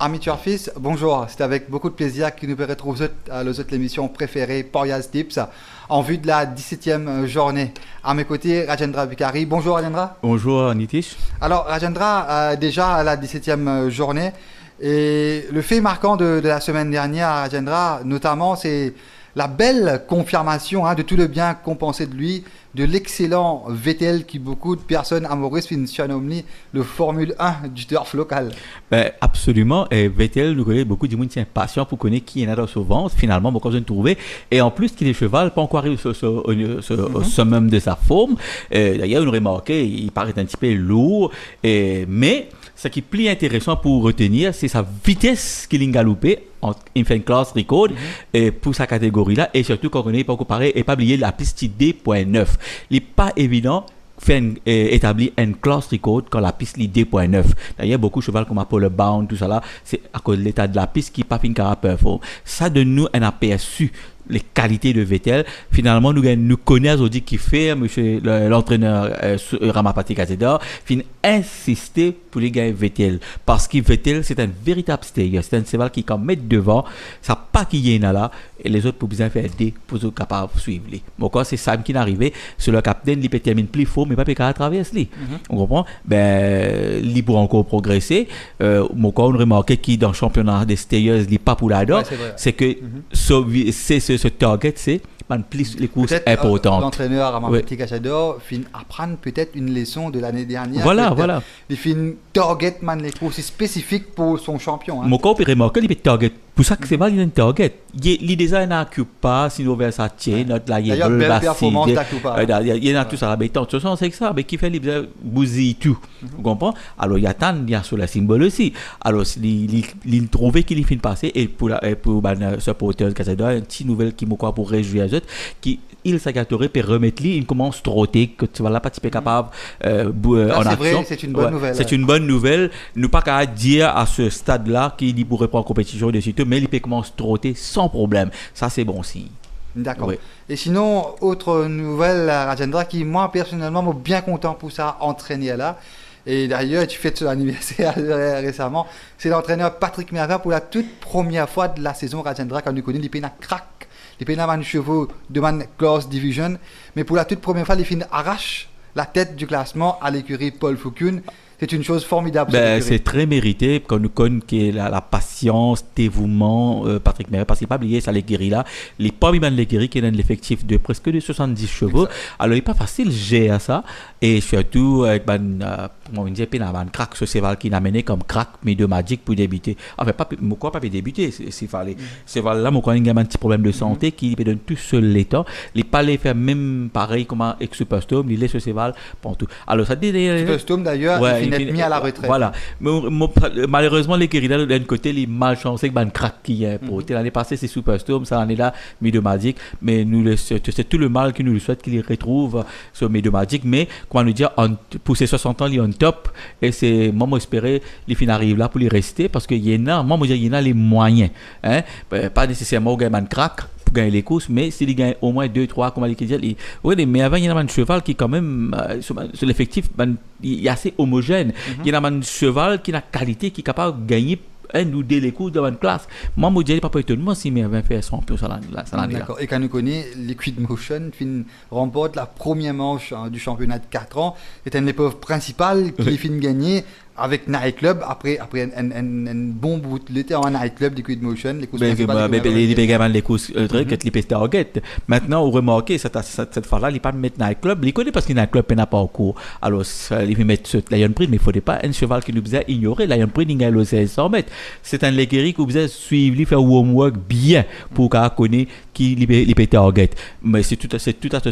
Ami Turfis, bonjour. C'est avec beaucoup de plaisir que nous retrouvons à l'émission préférée Porias Tips en vue de la 17e journée. À mes côtés, Rajendra Bikari. Bonjour Rajendra. Bonjour Nitish. Alors Rajendra, déjà à la 17e journée, et le fait marquant de la semaine dernière à Rajendra, notamment, c'est la belle confirmation de tout le bien qu'on pensait de lui, de l'excellent Vettel qui beaucoup de personnes amoureuses surnomment le Formule 1 du turf local. Ben, absolument. Et Vettel, nous connaissons beaucoup de monde qui est impatient pour connaître qui est là dans ce ventre. Finalement, beaucoup de trouver. Et en plus, qu'il est cheval, pas encore arrivé au summum de sa forme. D'ailleurs, on aurait remarqué, il paraît un petit peu lourd. Mais ce qui est plus intéressant pour retenir, c'est sa vitesse qu'il a galopé. Il fait une classe record pour sa catégorie là, et surtout quand on est pas comparé et pas oublier la piste D.9. Il n'est pas évident établir une classe record quand la piste est D.9. D'ailleurs, beaucoup de cheval comme Apollo Bound, tout ça là, c'est à cause de l'état de la piste qui n'est pas fin caractère performant. Ça donne nous un aperçu les qualités de Vettel. Finalement, nous connaissons aujourd'hui qui fait, monsieur l'entraîneur Ramapati Kazeda, fin insister pour les gars Vettel. Parce que Vettel, c'est un véritable stayer. C'est un cheval qui, quand mettre devant, ça pas qui y est là, et les autres pour bien faire des pour être capable de suivre. Donc, c'est ça qui est arrivé. Sur le capitaine, il peut terminer plus fort, mais pas qu'à traverser. On comprend? Ben, il pourra encore progresser. Mon on remarque qu'il dans le championnat des stayers, il n'est pas pour là-dedans. C'est que ce target, c'est plus les courses importantes. L'entraîneur Ramapati Kazeda fin apprendre peut-être une leçon de l'année dernière. Voilà. Il fin target les courses spécifiques pour son champion. Mon corps peut remarquer, il peut target. Pour ça que c'est mal, il y a une target. Il déjà un pas, sinon vers sa chaîne, notre la d'ailleurs, belle performance d'Akupa. Il y en a tout ça, mais tant de toute façon, c'est que ça, mais qui fait les bousiller tout. Vous comprenez? Alors, il y a sur le symbole aussi. Alors, il trouvait qu'il finit de passer, et pour ce porteur Kazeda, une petite nouvelle qui m'a quoi pour réjouir les autres, qui il s'agatorait peut remettre lui, il commence à trotter, que tu vas là pas capable en action. Vrai, c'est une bonne nouvelle. C'est une bonne nouvelle. Nous pas qu'à dire à ce stade-là qu'il pourrait pas en compétition de suite, mais il peut commencer à trotter sans problème. Ça, c'est bon signe. D'accord. Oui. Et sinon, autre nouvelle, Rajendra, qui moi personnellement m'a bien content pour ça entraîner là. Et d'ailleurs, tu fais ton anniversaire récemment. C'est l'entraîneur Patrick Merva pour la toute première fois de la saison Rajendra quand nous connaissons les Pénas crack. Les Pénas chevaux de Man Class Division. Mais pour la toute première fois, les Fins arrachent la tête du classement à l'écurie Paul Foucault. C'est une chose formidable. C'est très mérité quand nous connaissons la patience, le dévouement, Patrick Merva, parce qu'il n'a pas oublié ça, l'écurie là. Il n'est pas mis dans l'écurie qui est dans l'effectif de presque de 70 chevaux. Exact. Alors, il n'est pas facile de gérer ça. Et surtout, avec on dit, crack, ce cheval qui n'a mené comme crack, mais de Magic pour débuter. Enfin, pourquoi pas débuter, s'il fallait. Ce cheval-là, moi, quand il y a un petit problème de santé qui lui donne tout seul l'état, il n'est pas les faire même pareil comme avec Superstorm, il laisse ce cheval pour tout. Alors, ça dit. Superstorm d'ailleurs, il est mis à la retraite. Voilà. Mais, malheureusement, les guérillas, d'un côté, les malchancés, un crack qui est pour. L'année passée, c'est Superstorm, ça en est là, Magic. Mais c'est tout le mal qui nous le souhaite qu'il retrouve sur Magic. Mais, comment nous dire, pour ses 60 ans, il est on top. Et c'est, moi, espérer, les fins arrivent là pour les rester parce qu'il y en a, il y en a les moyens. Pas nécessairement au gagner un crack pour gagner les courses, mais s'il gagne au moins 2-3, comment dire, oui, mais avant, il y en a un cheval qui, quand même, sur l'effectif, il est assez homogène. Il y en a un cheval qui a qualité, qui est capable de gagner un ou deux les coups dans une classe. Moi, je ne dis pas étonnement si mais avait fait son peu ça l'année. D'accord. Et quand nous connaissons Liquid Motion, remporte la première manche du championnat de 4 ans. C'est une épreuve principale qui finit gagner avec Night Club après un bon bout de l'été en Night Club Liquid Motion. Les courses les courses les target. Maintenant, on remarque cette fois-là, il ne pas mettre Night Club. Il connaît parce que Night Club n'a pas en cours. Alors, il peut mettre Lion Prix, mais il ne faudrait pas un cheval qui nous faisait ignorer. Lion Prix, il gagne le 500 mètres. C'est un léguéry qui vous faisait suivre, il fait homework bien pour qu'on connaisse qui il peut target. Mais c'est tout à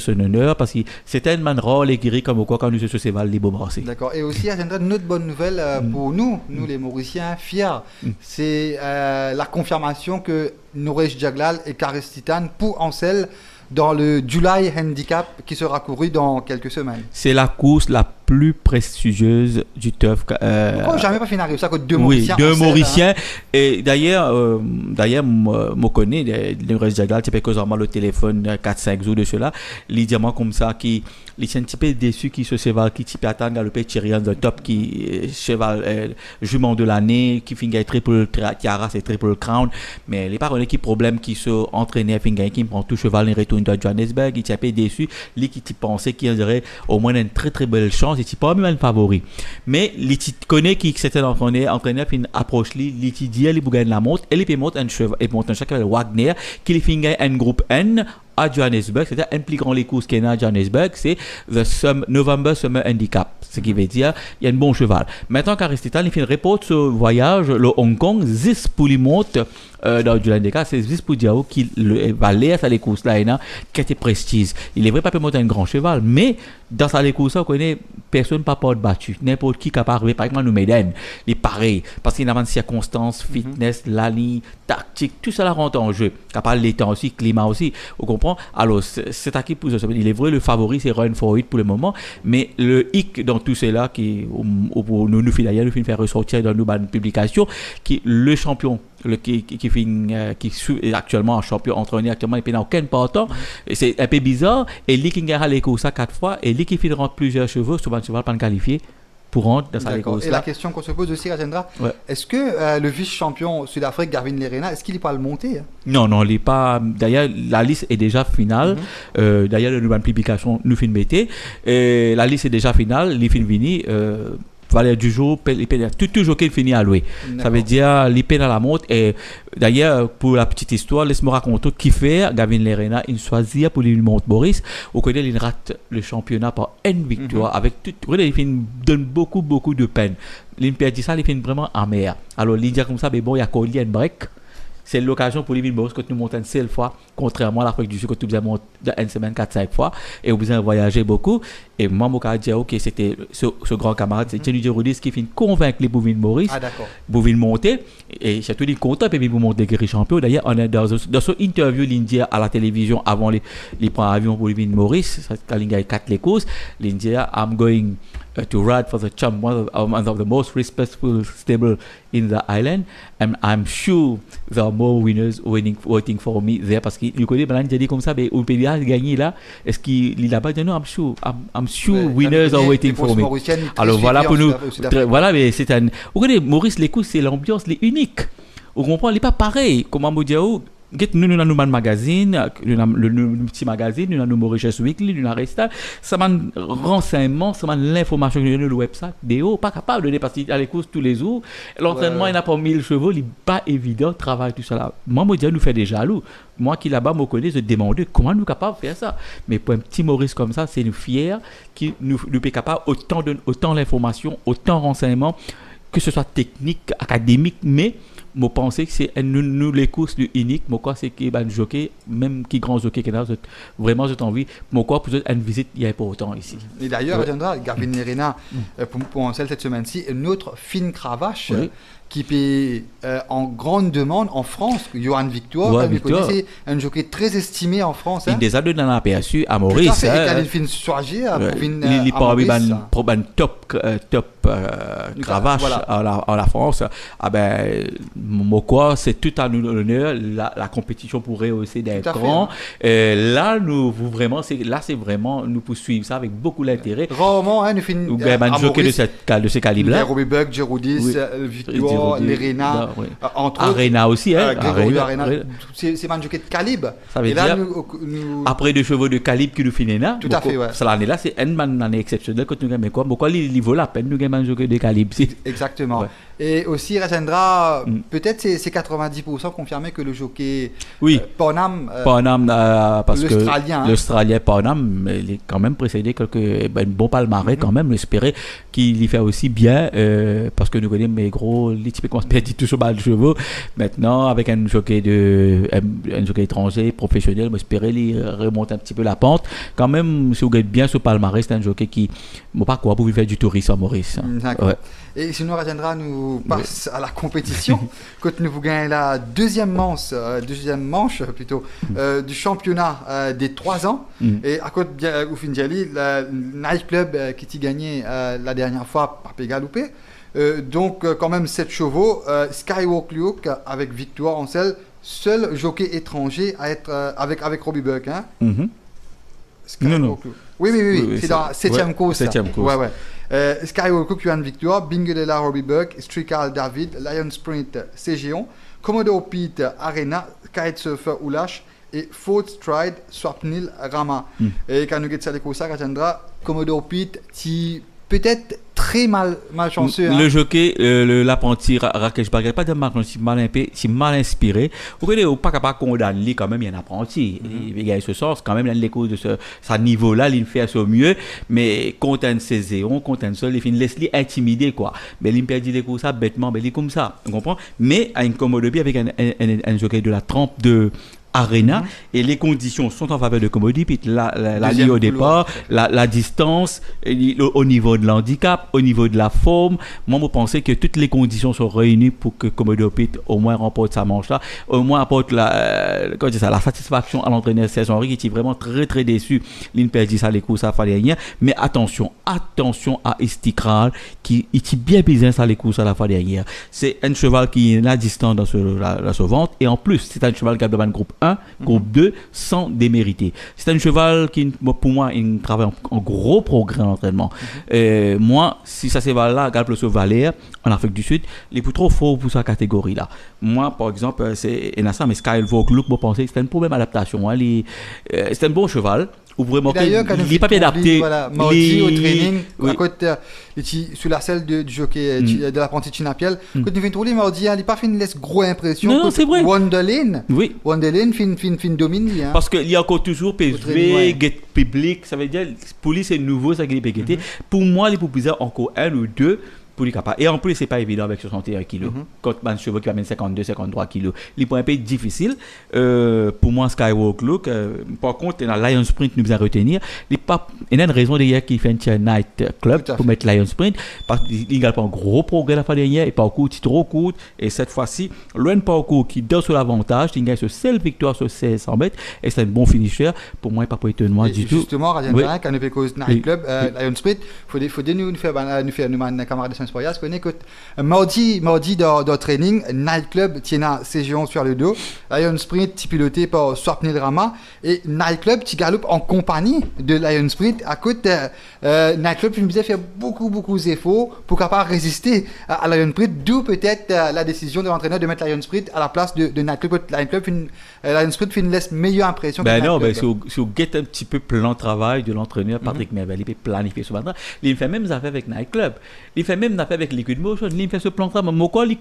son honneur parce que c'est un man rare léguéry comme quoi quand nous sommes ce cheval libre brassé. D'accord. Et aussi, une autre bonne nouvelle pour nous les Mauriciens fiers, c'est la confirmation que Nouresh Jaglal et Karis Titan pour Ansel dans le July Handicap qui sera couru dans quelques semaines. C'est la course la plus prestigieuses du turf. Jamais pas fini d'arriver ça que deux oui, Mauriciens. deux Mauriciens. Et d'ailleurs, moi connais le reste de la tu peux causer le téléphone 4-5 jours de cela. Les diamants comme ça qui sont un petit peu déçus qui se cheval qui type attend galoper Thierry de top qui cheval jument de l'année qui finit triple tiara c'est triple crown mais les parents qui problème qui se entraîner finit qui prend tout cheval et retourne de Johannesburg il était déçu lui qui pensait qu'il aurait au moins une très très belle chance et il pas même un favori mais il connaît qui c'était entraîneur fin approche lui il dit il bougagne la montre et il monte un cheval et monte un cheval Wagner qui finit un groupe N à Johannesburg, c'est-à-dire impliquant les courses qu'il y a à Johannesburg, c'est le November Summer Handicap, ce qui veut dire il y a un bon cheval. Maintenant qu'Aristitan, il fait une report ce voyage, le Hong Kong, 10 pour lui monte dans du handicap, c'est 10 pour dire qu'il va l'air à les courses là, qui était prestige. Il est vrai pas peut monter un grand cheval, mais dans sa les courses, on connaît personne pas porte battu, n'importe qui capable d'arriver, par exemple, nous Médène, il est pareil, parce qu'il y a une circonstance, fitness, la ligne, tactique, tout ça rentre en jeu. Capable les temps aussi, climat aussi, on comprend. Alors, c'est à qui pour ça. Il est vrai, le favori, c'est Run for It pour le moment, mais le hic dans tout cela, qui nous fait d'ailleurs, nous fait faire ressortir dans nos publications, qui le champion, qui est actuellement un champion entraîné, actuellement, il n'a aucun partant. C'est un peu bizarre, et lui qui gagne les courses à 4 fois, et lui qui fait rentrer plusieurs chevaux, souvent, tu vas pas le qualifier. Pour rentrer dans sa course. Et la question qu'on se pose aussi, Rajendra, est-ce que le vice-champion Sud-Afrique, Gavin Lerena, est-ce qu'il n'est pas le monter Non, il n'est pas. D'ailleurs, la liste est déjà finale. D'ailleurs, la nouvelle publication nous fait une bêtise. La liste est déjà finale. Les films finis. Valère du jour, tout jockey finit à louer. Ça veut dire l'IP dans la montre. Et d'ailleurs, pour la petite histoire, laisse-moi raconter qui fait Gavin Lerena, il choisit pour lui montre Boris. Au côté, il rate le championnat par une victoire. Avec tout, il donne beaucoup de peine. Il perd ça, il finit vraiment amer. Alors, il dit comme ça, mais bon, il y a Collier break. C'est l'occasion pour Livin Boris que nous montons une seule fois, contrairement à l'Afrique du Sud, que tu faisais monter une semaine, 4-5 fois, et vous avez voyagé beaucoup. Et moi, je me dis, ok, c'était ce grand camarade, c'est Jenny Rodis qui finit convaincre les Bouvin Maurice, Bouvin monter, et j'ai tout dit content, et puis vous montez guéri champion. D'ailleurs, on est dans son interview, l'India à la télévision, avant les prendre avion pour Livin Maurice, quand il y a 4 les courses, l'India, I'm going to ride for the champ, one of the most respectful stable in the island, and I'm sure there are more winners waiting for me there, parce qu'il connaît, il dit comme ça, mais on peut bien gagner là, est-ce qu'il a pas dit non, I'm sure winners are waiting for me. Alors voilà pour nous, voilà, mais c'est un, vous connaissez, Maurice, les coups, c'est l'ambiance, les unique, on comprend, il n'est pas pareil, comment vous dire, nous avons un magazine, le petit magazine, nous avons Mauritius Weekly, nous avons Resta, ça m'a renseignement, ça m'a l'information que nous avons le website, pas capable de donner parce qu'il y a les courses tous les jours, l'entraînement il n'a pas 1000 chevaux, il n'est pas évident, travail, tout ça là. Moi, je nous fait des jaloux. Moi qui là-bas me connais, je demande comment nous sommes capables de faire ça. Mais pour un petit Maurice comme ça, c'est une fière qui nous est capable autant d'informations, autant de renseignements, que ce soit technique, académique, mais je pense que c'est nous les courses uniques, moi c'est que ben jockey même qui grand jockey qui a vraiment j'ai envie moi pour une visite il y a important ici. Et d'ailleurs Gavin Lerena pour cette semaine-ci une autre fine cravache qui est en grande demande en France, Johan Victor, c'est un jockey très estimé en France. Il des a donné un aperçu à Maurice. Et quand il finit soigé, il parle un top cravache en la France. Ah ben, moi c'est tout à nous l'honneur. La compétition pourrait aussi d'être grand. Là, c'est vraiment nous poursuivre ça avec beaucoup d'intérêt. Rarement, nous finissons un jockey de ce calibre-là. Robbie Buck, Giroudis, Victor. Lerena, entre autres. Arena aussi, Arena. C'est un jockey de calibre. Ça veut dire, après 2 chevaux de calibre qui nous finissent là, tout à fait, cette année-là, c'est une année exceptionnelle quand nous gagnons. Pourquoi il vaut la peine nous gagnons un jockey de calibre? Exactement. Et aussi, Rajendra, peut-être c'est 90% confirmé que le jockey Panam, parce que l'Australien Panam, il est quand même précédé un bon palmarès quand même, espérer qu'il y fait aussi bien, parce que nous connaissons mes gros les types commencent à perdre tout sur balle de chevaux. Maintenant, avec un jockey étranger, professionnel, j'espérais lui remonter un petit peu la pente. Quand même, si vous regardez bien ce palmarès, c'est un jockey qui, bon, pas quoi, pour faire du tourisme à Maurice. D'accord. Ouais. Et sinon, Rajendra nous passe à la compétition. Quand nous vous gagnons la deuxième manche plutôt, du championnat des 3 ans. Et à côté de Oufinjali, le nightclub qui t'a gagné la dernière fois par Pégaloupé. Donc, quand même, 7 chevaux. Skywalk Luke avec victoire en seul jockey étranger à être avec Robbie Buck. Hein? Non. Oui, c'est dans la 7e course. 7e course. Ouais. Skywalker qui a une victoire, Bingelela Robbie Buck, Strical David, Lion Sprint Cégéon, Commodore Pete Arena, Kitesurfer Oulash et Ford Stride Swapnil Rama. Et quand nous regardons les courses, Rajendra, Commodore Pete, qui peut-être très malchanceux. Le jockey, l'apprenti Rakesh Bagay, pas de malchanceux, mal inspiré. Vous voyez, au pas capable condamner quand même, il y a un apprenti. Il y a ce sens, quand même, les cours de ce niveau-là, il fait à son mieux, mais contre un saison, contre un seul, il laisse lui intimider, quoi. Mais il perd des cours ça bêtement, mais il est comme ça, on comprend. Mais à une commode avec un jockey de la trempe de Arena et les conditions sont en faveur de Commodore Pete. La ligne au départ, la distance, au niveau de l'handicap, au niveau de la forme. Moi, je pense que toutes les conditions sont réunies pour que Commodore Pete au moins remporte sa manche-là, au moins apporte la satisfaction à l'entraîneur saison qui est vraiment très très déçu. Il perd ça les courses à la dernière. Mais attention à Istikral qui est bien bizarre ça les courses à la fois dernière. C'est un cheval qui est la distance dans ce ventre et en plus c'est un cheval qui a de groupe 1, groupe 2 sans démériter. C'est un cheval qui, pour moi, il travaille en gros progrès en entraînement. Moi, si ça cheval-là, regarde le Valère en Afrique du Sud, il est plus trop fort pour sa catégorie-là. Moi, par exemple, c'est Enassa, mais Skywalk Look, je pense que c'est un problème d'adaptation. Hein. C'est un bon cheval. D'ailleurs, quand il n'est pas bien adapté. Voilà, Mardi au training, à côté, sous la selle du jockey de l'apprenti Chinapiel, quand tu viens de rouler, Mardi, il n'a pas fait une gros impression. Non, c'est vrai. Wonderlin fin domine. Hein. Parce qu'il y a encore toujours PSV, Get Public, ça veut dire, pour lui, c'est nouveau, ça qui est péqueté. Pour moi, les populaires, encore 1 ou 2. Et en plus, c'est pas évident avec 61 kg. Quand un chevaux qui amène 52-53 kg, il peut un peu difficile. Pour moi, Skywalk Look, par contre, dans Lion Sprint, nous allons retenir. Il y a une raison derrière qu'il fait un night club pour mettre Lion Sprint. Parce qu'il n'a pas un gros progrès la fois dernière. Et parcours, il est trop court. Et cette fois-ci, le parcours qui donne sur l'avantage, il gagne ce seul victoire sur 1600 mètres. Et c'est un bon finisher. Pour moi, il n'a pas été noir du tout. Justement, Rajendra, quand nous faisons night club, Lion Sprint, il faut nous faire un camarade de je connais que mardi dans training, Nightclub tient Cégéon sur le dos, Lion Sprint piloté par Swapnil Rama et Nightclub qui galope en compagnie de Lion Sprint. À côté, Nightclub il nous a fait beaucoup d'efforts pour capable résister à Lion Sprint, d'où peut-être la décision de l'entraîneur de mettre Lion Sprint à la place de Nightclub. Lion Sprint fait une meilleure impression. Si vous guettez un petit peu plan de travail de l'entraîneur Patrick Mervel, il peut planifier ce matin. Il fait même affaires avec Nightclub. Il fait même affaires avec Liquid Motion. Il fait ce plan de travail. Pourquoi il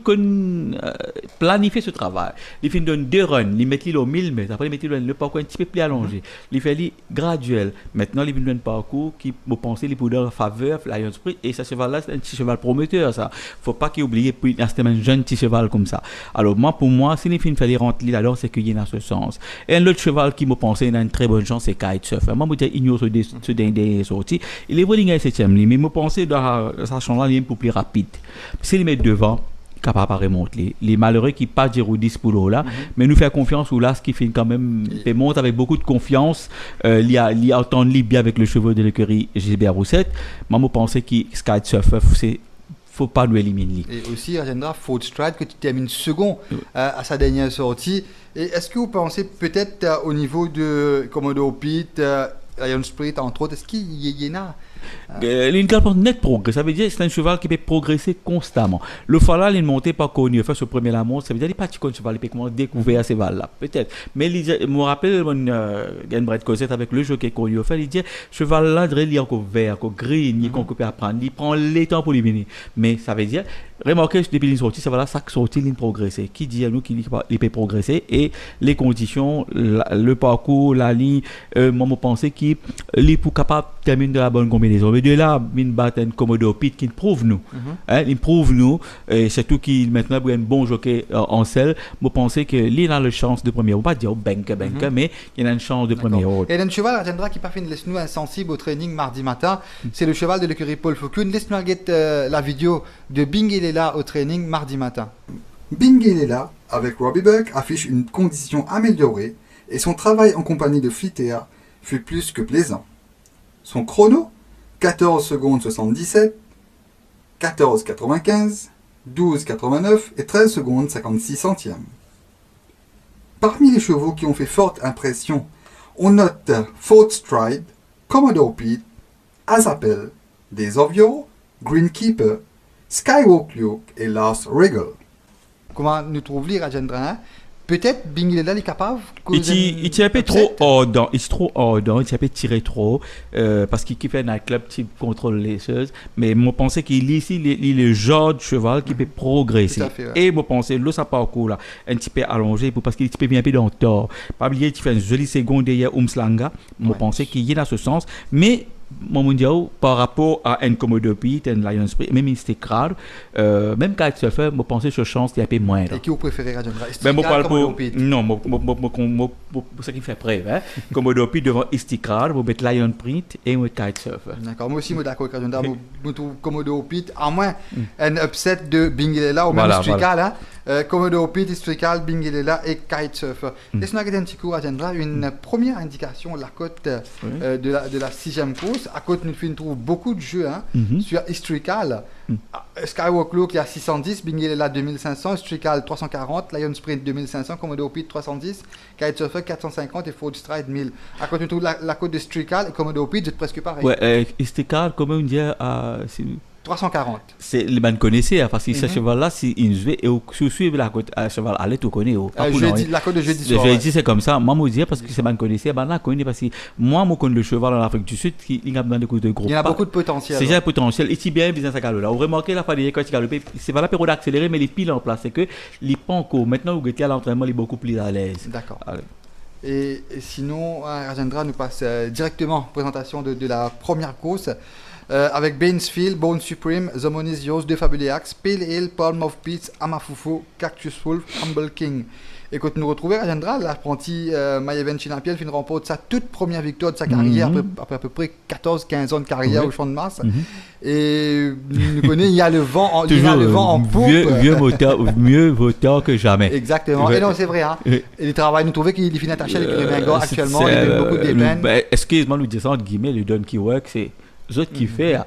planifie ce travail? Il fait donne 2 runs. Il met au 1000 mètres. Après, il met le parcours un petit peu plus allongé. Il fait graduel. Maintenant, il fait un parcours qui, me pensez, il peut en faveur de Lion Sprint. Et ce cheval-là, c'est un petit cheval prometteur. Il ne faut pas qu'il oublie qu'il y a un jeune petit cheval comme ça. Alors, pour moi, si il fait des rentes alors c'est qu'il y a dans ce sens. Et un autre cheval qui me pensait, il a une très bonne chance, c'est Kitesurfer. Moi, je ignore ce dernier sorti. Il est venu à 7e ligne. Mais je pensais dans sa chanson, il est plus rapide. S'il met devant, capable de remonter. Les malheureux qui pas de 10 pour là, mais nous faire confiance ou là, ce qui fait quand même, il monte avec beaucoup de confiance. Il y a autant de bien avec le cheveu de l'écurie GBR Roussette. Moi, je pensais que Kitesurfer, c'est faut pas nous éliminer. Et aussi, Rajendra, Ford Stride, que tu termines second à sa dernière sortie. Et est-ce que vous pensez peut-être au niveau de Commodore Pete, Lion Sprint, entre autres, est-ce qu'il y en a une net progrès, ça veut dire que c'est un cheval qui peut progresser constamment. Le cheval, il monté par connu, fait ce premier la montre, ça veut dire qu'il n'est pas petit cheval, il peut comment découvrir ces cheval-là, peut-être. Mais je me rappelle, il Brett Cosette avec le jockey connu, il dit cheval-là, il est encore vert, encore gris, il peut apprendre, il prend les temps pour lui venir. Mais ça veut dire, remarquez, depuis une sortie, ça va là, chaque sortie, il progresse. Qui dit à nous qu'il peut progresser et les conditions, le parcours, la ligne, moi, je pensais qu'il est pour capable de terminer de la bonne combinaison. les hommes de là, ils battent un Komodo Pit qui prouve nous. Ils prouvent nous, et surtout qu'il maintenant a un bon jockey en selle. Je pense que lui a la chance de premier. On ne va pas dire banque, mais il a une chance de premier ordre. Et le cheval, Rajendra, qui parfait laisse-nous insensible au training mardi matin, c'est le cheval de l'écurie Paul Foucault. Laisse-nous la vidéo de Binguelela au training mardi matin. Binguelela, avec Robbie Buck, affiche une condition améliorée et son travail en compagnie de Flitter fut plus que plaisant. Son chrono, 14 secondes 77, 14,95, 12,89 et 13 secondes 56 centièmes. Parmi les chevaux qui ont fait forte impression, on note Fort Stride, Commodore Pete, Azapel, Desovio, Greenkeeper, Skywalk Luke et Last Regal. Comment nous trouve-t-il, Rajendra? Peut-être Binguelela est capable. Il tire un peu trop ardent, il est trop ardent, il tire un peu tiré trop, parce qu'il fait un club type contrôle les choses. Mais moi, je pense qu'il est ici, il est le genre de cheval qui peut progresser. Fait, ouais. Et moi, je pense que ça parcours là, un petit peu allongé, parce qu'il peut bien un peu dans le tort. Pas oublier qu'il fait une jolie seconde derrière Umslanga. Moi, je pense qu'il y est dans ce sens. Mais mon mondial, par rapport à un Komodo Pete, un Lion Spring, même Istikrar, même Kitesurfer, je pense que ce chance est un peu moindre. Et qui vous préférez, Rajendra? Ben, moi, parle pour. Non, c'est qui fait preuve. Hein? Komodo Pete devant Istikrar, vous mettez Lion Print et moi Kitesurfer. D'accord, moi aussi, je suis d'accord avec Rajendra. Je trouve Komodo Pete, à moins un upset de Binguelela ou même Istikrar. Hein? Komodo Pete, Istikrar, Binguelela et Kitesurfer. Laisse-nous regarder un petit coup, Rajendra. Une première indication de la cote de la 6e course. À côté, nous trouve beaucoup de jeux sur Istrical. Skywalk Look, il y a 610, Binguelela 2500, Istrical 340, Lion Sprint 2500, Komodo Pete 310, Kitesurfer 450 et Ford Stride 1000. À côté, nous trouve la côte de Istrical et Komodo Pete, c'est presque pareil. Ouais, Istrical, comment on dit 340. C'est les bandes connaissez, parce que ce cheval-là, si il joue et si suivre la côte à cheval, allez tout connaître. La côte de jeudi soir. Jeudi, c'est comme ça. Moi, je dis parce que c'est bandes connaissez, ben là, connaît parce que moi, je connais le cheval en Afrique du Sud, il a besoin de gros. Il y a beaucoup de potentiel. C'est déjà un potentiel. Et si bien, business à là. Vous remarquez la fois quand il galope, c'est pas la période d'accélérer, mais les piles en place, c'est que les pas encore. Maintenant, vous à l'entraînement, il est beaucoup plus à l'aise. D'accord. Et sinon, Rajendra nous passe directement présentation de la première course. Avec Bainesfield, Bone Supreme, Zomonisios, De Fabuliax, Pale Ale, Palm of Peace, Amafufu, Cactus Wolf, Humble King. Et quand nous retrouvons Rajendra, l'apprenti Maïven Chinapiel fait une remporte sa toute première victoire de sa carrière, après à peu près 14-15 ans de carrière au Champ de Mars. Et nous connaissons, il y a le vent en poupe. Mieux voteur que jamais. Exactement. Et non, c'est vrai. Hein. Et le travail, nous trouvons qu'il finit attaché avec les Ringor actuellement, il donne beaucoup de dépenses. Excuse-moi, nous disons entre guillemets, le Don qui work, c'est eux qui fait.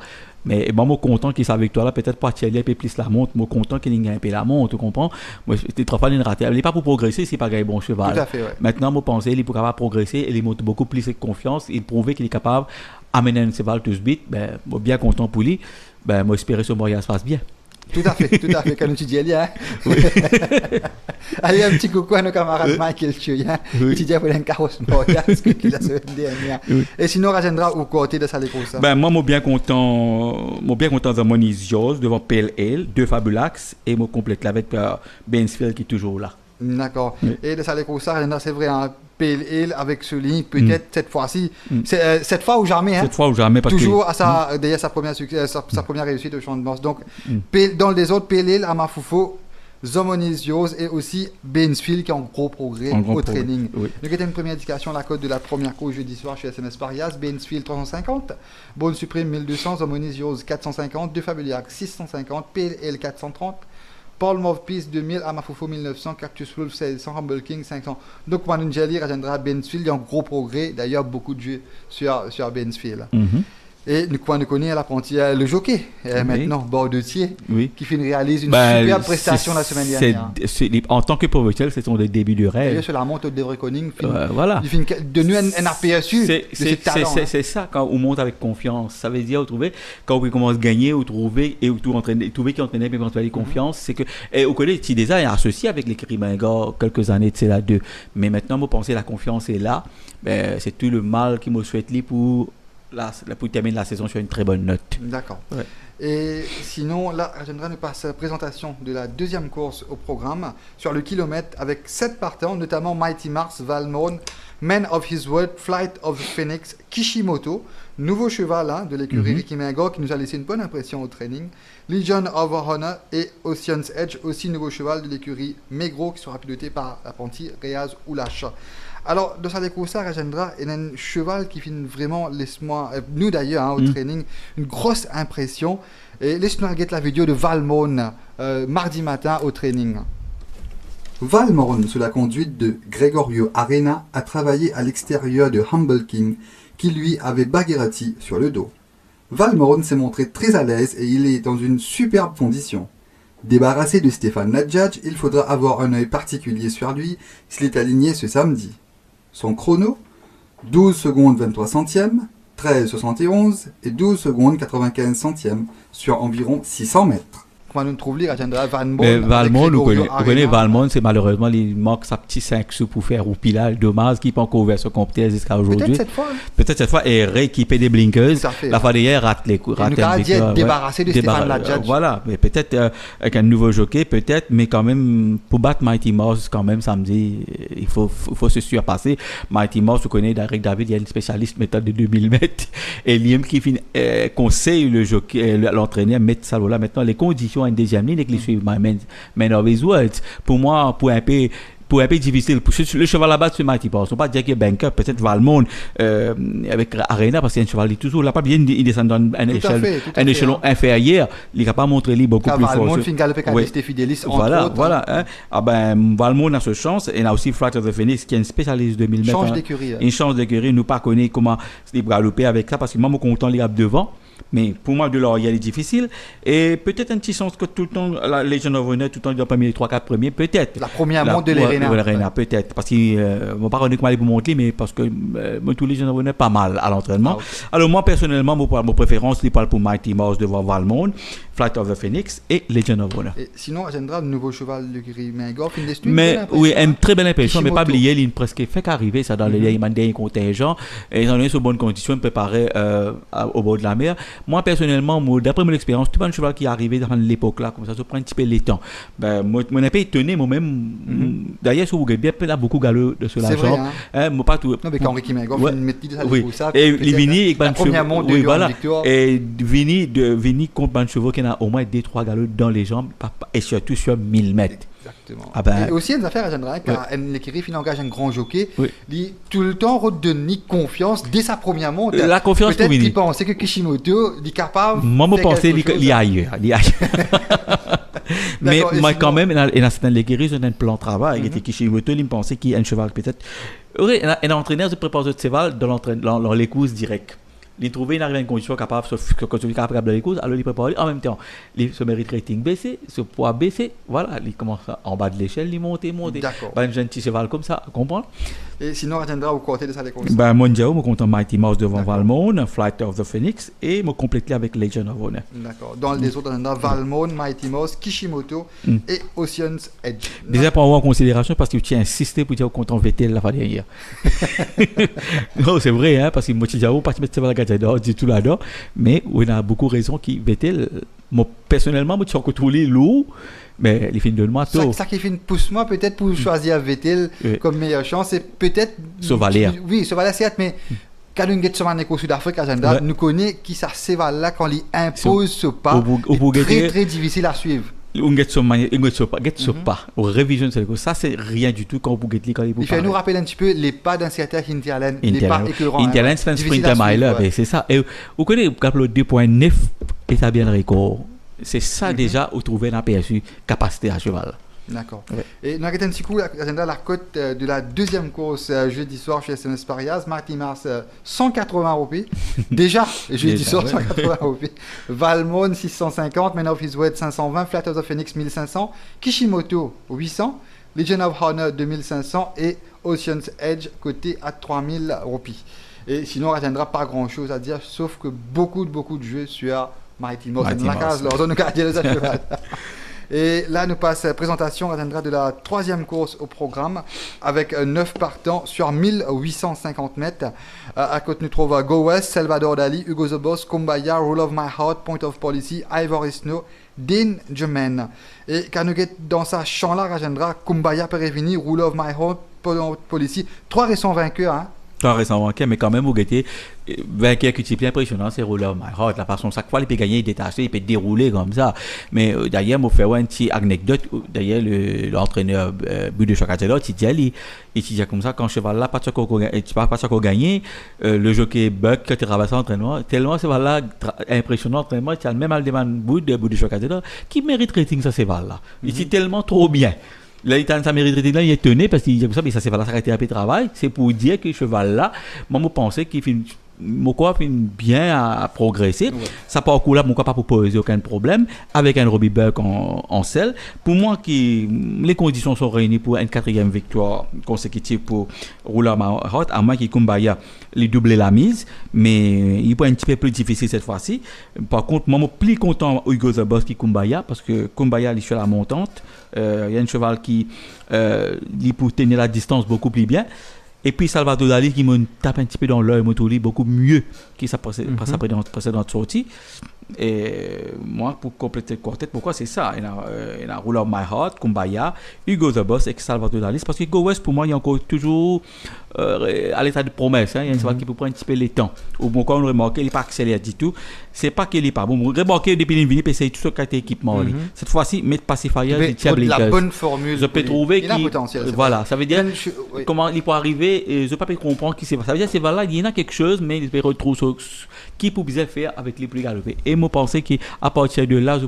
Mais moi, je suis content qu'il soit avec toi là, peut-être pas tirer un peu plus la montre, je suis content qu'il ait un peu la montre, tu comprends? Moi, j'étais trop fan de rater. Il n'est pas pour progresser, c'est pas un bon cheval. Tout à fait, ouais. Maintenant, je pense qu'il est capable de progresser, il montre beaucoup plus de confiance, il prouve qu'il est capable d'amener un cheval tout ce bit. Ben, je suis bien content pour lui. Ben, moi, j'espère que ce mariage se passe bien. Tout à fait, quand nous étudions là. Allez, un petit coucou à nos camarades Michael Chuyan, étudiant pour un carrosse mariage, qu'il a semaine dernière. Et sinon, Rajendra, au côté de ça, les courses. Ben, moi, je suis bien content de mon Isios devant PLL, De Fabulax, et je complète avec Bainesfield qui est toujours là. D'accord. Et de ça, les courses, Rajendra, c'est vrai, un PLL avec ce ligne, peut-être cette fois-ci. Cette fois ou jamais. Hein. Cette fois ou jamais. Parce toujours que, derrière sa première réussite au Champ de Mars. Donc, dans les autres, PLL, Amafufu, Zomonisios et aussi Bainesfield qui ont gros progrès au training. Donc, il y a une première indication, la cote de la première course jeudi soir chez SMS Parias. Bainesfield 350, Bone Supreme 1200, Zomonisios 450, De Fabuliac 650, PLL 430. Palm of Peace 2000, Amafufu 1900, Cactus Wolf 1600, Humble King 500. Donc, Manunjali, Rajendra, Bainesfield, il y a un gros progrès. D'ailleurs, beaucoup de jeux sur Bainesfield. Et nous connaissons l'apprenti, le jockey, maintenant, Bordeutier, qui réalise une superbe prestation la semaine dernière. En tant que professionnel, c'est son début de rêve. Et sur la montée de Conning, voilà. Il finit devenu un aperçu de ses talents. C'est ça, quand on monte avec confiance. Ça veut dire, quand on commence à gagner, ou trouver qui entraînait éventuellement confiance, c'est que, et au collège, tu déjà est associé avec les Crimingas quelques années de ces là-deux. Mais maintenant, moi, penser la confiance est là. Ben, c'est tout le mal qui me souhaite pour pour terminer la saison sur une très bonne note. D'accord. Ouais. Et sinon, là, Rajendra nous passe la présentation de la deuxième course au programme sur le kilomètre avec 7 partants, notamment Mighty Mars, Valmont, Man of His Word, Flight of the Phoenix, Kishimoto, nouveau cheval de l'écurie Ricky Mengo qui nous a laissé une bonne impression au training, Legion of Honor et Ocean's Edge, aussi nouveau cheval de l'écurie Megro qui sera piloté par l'apprenti Reaz Oulacha. Alors, dans sa course, Rajendra, il y a un cheval qui fait vraiment, laisse-moi, nous d'ailleurs, au training, une grosse impression. Et laisse-nous regarder la vidéo de Valmont mardi matin au training. Valmont, sous la conduite de Gregorio Arena, a travaillé à l'extérieur de Humble King, qui lui avait Bagherati sur le dos. Valmont s'est montré très à l'aise et il est dans une superbe condition. Débarrassé de Stéphane Nadjadj, il faudra avoir un œil particulier sur lui s'il est aligné ce samedi. Son chrono 12 secondes 23 centièmes, 13,71 et 12 secondes 95 centièmes sur environ 600 mètres. Comment nous trouve Rajendra Valmont? Mais Valmont, vous connaissez Valmont, c'est malheureusement, il manque sa petite 5 sous pour faire Roupila. Dommage qu'il n'a pas encore ouvert son compteur jusqu'à aujourd'hui. Peut-être cette fois. Peut-être cette fois, et rééquipé des blinkers. La fois d'hier, rate les coups. Il nous a dit être débarrassé de Stéphane Nadjadj. Voilà, mais peut-être avec un nouveau jockey, peut-être, mais quand même, pour battre Mighty Mouse, quand même, samedi, il faut se surpasser. Mighty Mouse, vous connaissez, avec David, il y a une spécialiste méthode de 2000 mètres. Et Liam qui conseille le jockey, l'entraîneur, mettre ça là. Maintenant, les conditions en deuxième ligne et que les suivent Man of His Words. Pour moi, pour un peu difficile. Le cheval là-bas, c'est Mighty Mouse. On ne peut pas dire qu'il est banker, peut-être Valmont avec Arena, parce qu'il y a un cheval, il est toujours là, pas bien, il descend dans un échelon inférieur. Il n'a pas montré lui beaucoup plus fort. Valmont finit galoper avec Sté Fidelis, entre autres. Voilà. Hein. Ah ben, Valmont a ce chance. Et il y a aussi Flight of the Phoenix, qui est un spécialiste de 1000 mètres. Une chance d'écurie. Nous pas connaître comment se galoper avec ça, parce que moi, je suis content, il est devant. Mais pour moi, de l'Orient, il est difficile. Et peut-être un petit sens que tout le temps, la Legion of Honor, tout le temps, il doit pas mettre les 3-4 premiers, peut-être. La première montre de l'Arena. Peut-être. Parce qu'il ne va pas reconnaître comment aller pour monter, mais parce que tous les Legion of Honor, pas mal à l'entraînement. Alors, moi, personnellement, mon préférence, je parle pour Mighty Mouse devant Valmont, Flight of the Phoenix et Legion of Honor. Et sinon, Rajendra, le nouveau cheval de Giri Mengor, une très belle impression, mais pas oublier, il presque fait qu'arriver ça dans les derniers contingents. Et ils ont eu sur bonnes conditions, préparé au bord de la mer. Moi, personnellement, d'après mon expérience, tout un cheval qui est arrivé dans l'époque là, comme ça, se prend un petit peu les temps. Ben, moi, je n'ai pas étonné moi-même. D'ailleurs, si vous regardez bien, il y a beaucoup de galops de cela. C'est vrai, hein? Moi, pas tout. Non, mais quand Ricky Mengor fait une méthode pour ça. Et il vini, la première montre de victoire. Et vini contre un cheval qui a au moins 2-3 galops dans les jambes, et surtout sur 1000 mètres. Exactement. Ah ben, et aussi, une affaire à Rajendra, car l'écurie engage un grand jockey, il tout le temps redonne confiance dès sa première montre. La confiance peut-être qu'il pensait que Kishimoto est capable. Moi, je pensais qu'il y a ailleurs. Mais moi, quand même, il a certaines l'écurie, il a un plan de travail. Il était Kishimoto, il me pensait qu'il y a un cheval peut-être. Un entraîneur se prépare ce cheval dans les courses directes. Il trouvait une arrivée en condition capable, sauf que quand il est capable de les courses, alors il prépare en même temps. Il se mérite rating baissé, ce poids baissé, voilà, il commence en bas de l'échelle, il monte. D'accord. Un gentil cheval comme ça, comprends? Et sinon, Rajendra, au côté de ça, les courses. Mondial, je compte Mighty Mouse devant Valmont, Flight of the Phoenix, et je complète avec Legion of Honor. D'accord. Dans les autres, Rajendra, Valmont, Mighty Mouse, Kishimoto et Ocean's Edge. Déjà, pour avoir en considération, parce que tu as insisté pour dire qu'on t'en Vettel la fois dernière. Non, c'est vrai, hein, parce que moi, tu dis, pas te mettre ça du tout là-dedans, mais on a beaucoup raison qui Vettel, moi personnellement, moi, tu as contrôlé l'eau, mais les films de moi, c'est ça qui fait une pousse-moi peut-être pour choisir Vettel comme meilleure chance, et peut-être Sauvalia. Oui, Sauvalia, certes, mais quand on est sur un éco Sud-Afrique, Agenda, nous connaît qui ça Sauvalia là quand il impose ce pas, c'est très difficile à suivre. On get pas. On révision ça c'est rien du tout quand vous get quand il fait nous rappeler un petit peu les pas d'un certain Hinterland, les pas écœurants. Hinterland c'est un sprinter miler, c'est ça. Et vous connaissez le 2.9 et ça bien le record. C'est ça déjà vous trouvez un aperçu capacité à cheval. D'accord. Et nous avons un petit coup la cote de la deuxième course jeudi soir chez SMS Parias, Mighty Mars 180 roupies. Déjà, jeudi soir 180 roupies. Valmont 650, Man of His Word 520, Flight of the Phoenix 1500, Kishimoto 800, Legion of Honor 2500 et Ocean's Edge coté à 3000 roupies. Et sinon, on ne retiendra pas grand chose à dire, sauf que beaucoup de jeux sur Mighty Mouse. La case, leur zone de cheval. Et là, nous passe la présentation Rajendra, de la troisième course au programme avec 9 partants sur 1850 mètres. À côté, nous trouvons Go West, Salvador Dali, Hugo the Boss, Kumbaya, Rule of My Heart, Point of Policy, Ivory Snow, Dean Germain. Et quand nous sommes dans sa champ-là, Rajendra, Kumbaya, Perevini, Rule of My Heart, Point of Policy, 3 récents vainqueurs. Hein. Pas récemment vainqueur, mais quand même, au Gaëté, vainqueur qui est plus impressionnant, c'est Roller of My Heart. La façon, chaque fois, il peut gagner, il détacher, il peut dérouler comme ça. Mais d'ailleurs, je vais faire une petite anecdote. D'ailleurs, l'entraîneur but de Chocatelo, il dit comme ça, quand cheval là, pas de quoi gagner, le jockey Buck, qui traverse l'entraînement, tellement ce cheval là, impressionnant entraînement, il y a le même Aldeman bout de Chocatelo, qui mérite rating, ça, cheval là. Il dit tellement trop bien. Là, ça mérite de dire, il est étonné parce qu'il dit comme ça, mais ça c'est pas la s'arrêter un peu de travail. C'est pour dire que le cheval là, moi, je pensais qu'il fait bien à progresser. Ouais. Ça parcours là, mon pas pour poser aucun problème. Avec un Robbie Buck en selle. Pour moi, les conditions sont réunies pour une 4e victoire consécutive pour Roller My Heart, à moins qu'il Kumbaya les doubler la mise. Mais il est un petit peu plus difficile cette fois-ci. Par contre, moi, je suis plus content Hugo the Boss qui Kumbaya parce que Kumbaya, il est sur la montante. Il y a un cheval qui pour tenir la distance beaucoup plus bien. Et puis Salvador Dali qui me tape un petit peu dans l'œil, beaucoup mieux que sa précédente sortie. Et moi, pour compléter le quartet, pourquoi c'est ça? Il y a Rule of My Heart, Kumbaya, Hugo the Boss et Salvador Dali. Parce que Go West, pour moi, il y a encore toujours à l'état de promesse. Hein. Il y a une cheval qui peut prendre un petit peu les temps. Ou bon, quand on remarque, il n'est pas accéléré du tout. C'est pas qu'il n'est pas bon. Vous remarquez depuis l'invini, puis c'est tout ce qui a été équipement. Cette fois-ci, mettre pacifier, c'est la bonne formule. Je peux trouver qu'il a un potentiel. Voilà, ça veut dire comment il peut arriver. Je ne peux pas comprendre qui c'est. Ça veut dire que c'est là, il y en a quelque chose, mais il peut retrouver qui peut bien faire avec les plus galopés. Et moi, je pensais qu'à partir de là,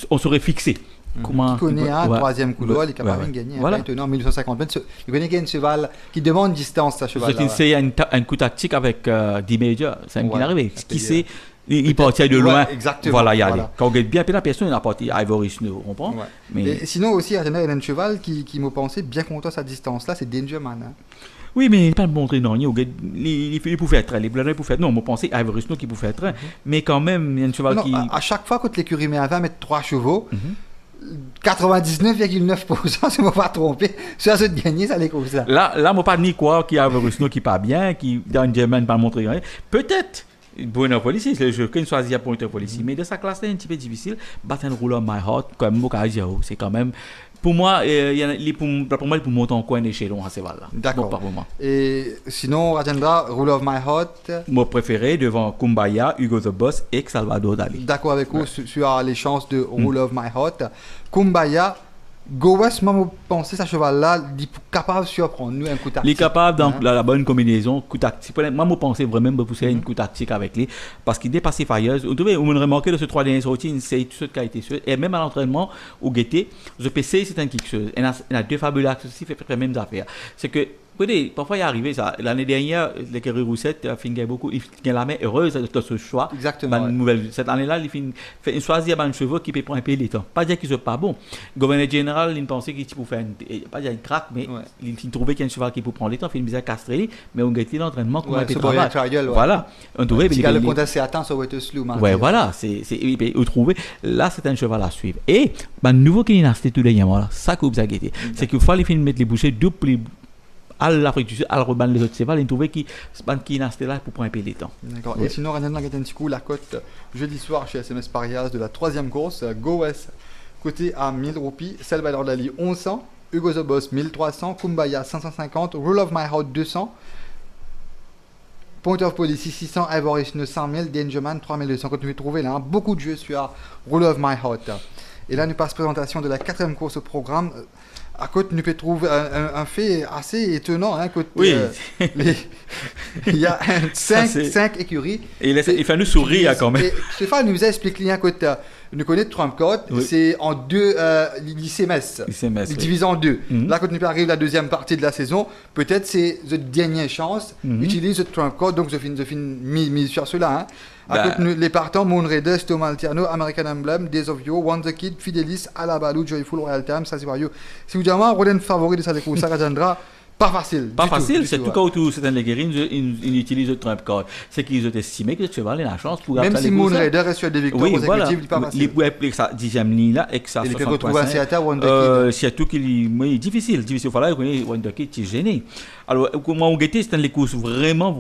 on serait fixé. Qui connaît un troisième couloir, il est capable de gagner. Voilà. Maintenant, en 1850 mètres, il connaît un cheval qui demande distance, ce cheval. C'est un coup tactique avec D-Major, c'est un qui est arrivé. Qui sait, il partit de loin. Exactement. Voilà, il y a quand on gagne bien, puis la personne, il a parti Ivory Snow, on comprend. Mais... Et sinon, aussi, il y a un cheval qui m'a pensé bien content sa distance-là, c'est Danger Man. Hein. Oui, mais il n'est pas montré non, il pouvait être les blancs pouvaient être. Non, moi pensais Ivory Snow qui pouvait être, mais quand même, il y a un cheval qui. À chaque fois, quand l'écurie met à 20 mètres 3 chevaux, 99,9%, si je ne me pas tromper, si ça de gagner, ça les cause ça. Là, moi pas ni quoi, qui a Ivory Snow qui pas bien, qui dans Germain pas montré rien. Peut-être. Point of Policy, c'est le jeu qu'on choisit à Point of Policy, mais de sa classe, c'est un petit peu difficile. Battre un Roller My Heart, comme c'est quand même. Pour moi, pour moi, il peut monter en coin d'échelon à ces balles-là. D'accord. Pas pour moi. Et sinon, Rajendra, Rule of My Heart. Mon préféré devant Kumbaya, Hugo the Boss et Salvador Dali. D'accord avec vous sur les chances de Rule of My Heart. Kumbaya, Go West, moi, je pensais que ce cheval-là, il est capable de surprendre nous un coup tactique. Il est capable dans la bonne combinaison, coup tactique. Moi, je pensais vraiment de pousser une coup tactique avec lui parce qu'il est pacifier. Vous devez remarquer de ce 3 derniers sorties, c'est tout ce qui a été sûr. Et même à l'entraînement, au Guetté, je PC, c'est un quelque chose. Il y a deux fabuleux aussi fait les mêmes affaires. C'est que parfois il est arrivé ça. L'année dernière, l'écurie Roussette a fini beaucoup. Il a la main heureuse de ce choix. Exactement. Cette année-là, il fait une choisir un chevaux qui peut prendre un peu de temps. Pas dire qu'il soit pas bon. Le gouverneur général, il pensait qu'il pouvait faire pas dire une craque, mais il trouvait qu'il y a un cheval qui peut prendre le temps. Il fait une misère castrée, mais on gagne l'entraînement comme un peu de travail. Voilà. On trouvait. Si le compte assez atteint, ça va être slow. Ouais, voilà. Vous trouvez. Là, c'est un cheval à suivre. Et nouveau qu'il y a tous les là, ça que vous avez guetté, c'est qu'il fallait mettre les bouchées double. À l'Afrique du Sud, à reban les autres chevals, ils trouvaient qu'ils étaient là pour prendre un peu de temps. D'accord. Et sinon, Rajendra a un petit coup la cote jeudi soir chez SMS Parias de la 3e course. Go West, côté à 1000 roupies. Salvador Dali 1100. Hugo the Boss 1300. Kumbaya 550. Rule of My Heart 200. Point of Policy 600. Ivory Snow 100 000. Dangerman 3200. Quand vous trouvez là, beaucoup de jeux sur Rule of My Heart. Et là, nous passe présentation de la 4e course au programme. À côté, nous pouvons trouver un fait assez étonnant. Hein, oui. Il y a 5 écuries. Et il fait nous sourire quand même. Stéphane nous a expliqué un côté. Nous connaissons Trump Code, c'est en deux l'ICMS. Divisé en deux. Là, quand nous arrive la deuxième partie de la saison, peut-être c'est la dernière chance d'utiliser le Trump Code. Donc, je finis mis sur cela. Hein. Les partants, Moon Raiders, Tom Altiano, American Emblem, Days of You, One the Kid, Fidelis, Alabaloo, Joyful, Royal Time, ça c'est varieux. Si vous dites, Roland favori de sa découverte, Rajendra, Pas facile. Pas du tout, facile, du c'est tout, tout cas où tout certains guéris, ils utilisent le trump card. C'est qu'ils ont estimé que le cheval a la chance pour Même si Moon Raider est sur des victoires oui, voilà. consécutives, il n'est pas facile. Il peut appeler ça 10e ligne là et que ça Il peut retrouver un Seattle Wonder Kid. C'est tout qu'il est difficile. Il faut là que Wonder Kid est gêné. Alors, comment on guettait, c'était les courses vraiment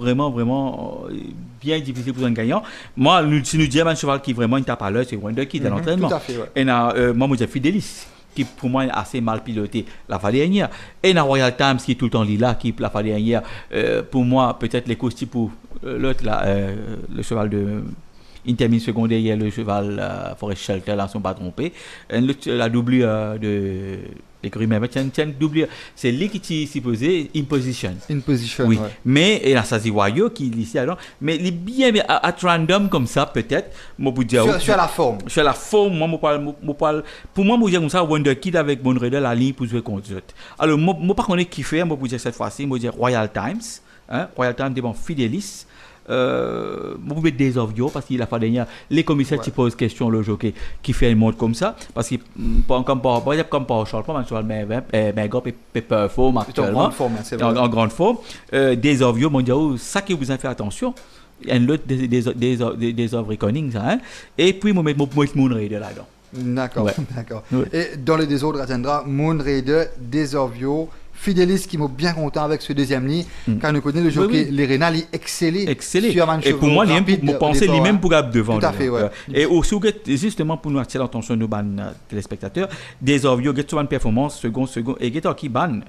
bien difficiles pour un gagnant. Moi, si nous disons un cheval qui vraiment une tape à l'heure, c'est Wonder Kid à l'entraînement. Tout à fait, ouais. Et moi, je dis Fidelis, qui pour moi est assez mal piloté la fois dernière. Et dans Royal Times, qui est tout le temps là, qui la fois dernière, pour moi, peut-être les courses pour l'autre, là, le cheval de Intermin secondaire, il y a le cheval Forest Shelter, là, ne sont pas trompés. La doublure de l'écurie même, c'est lui qui s'y posait in position. In position, oui. Ouais. Mais il y a Saziwayo qui est ici alors. Mais il est bien à random comme ça, peut-être. Moi, pour dire. Sur la forme. Sur la forme, moi, pour moi, je dire comme ça, Wonder Kid avec Moon Raider, la ligne pour jouer contre eux. Alors, moi, par contre, qui fait, moi, pour dire cette fois-ci, moi, dire Royal Times. Hein, Royal Times, des bons Fidelis. Vous pouvez Days of Yo parce qu'il a fallu les commissaires qui posent question le jockey qui fait un monde comme ça parce qu'il comme pas Charles pas mais gars performe actuellement en grande forme Days of Yo mondial ça qui vous a fait attention un autre des of reckoning hein et puis moi mettre Moon Raider là-dedans. D'accord, ouais. D'accord. Ouais. Et dans les désordres Rajendra, Moon Raider, Days of Yo, Fidelis qui m'a bien content avec ce deuxième lit, car nous connaissons le jockey, les Rénal, il excellait. Et pour moi, vous pensez lui-même pour gagner devant. Tout à fait, ouais. Et aussi, justement, pour nous attirer l'attention de nos téléspectateurs, des Ovio, get une performance, second, et get qui ban.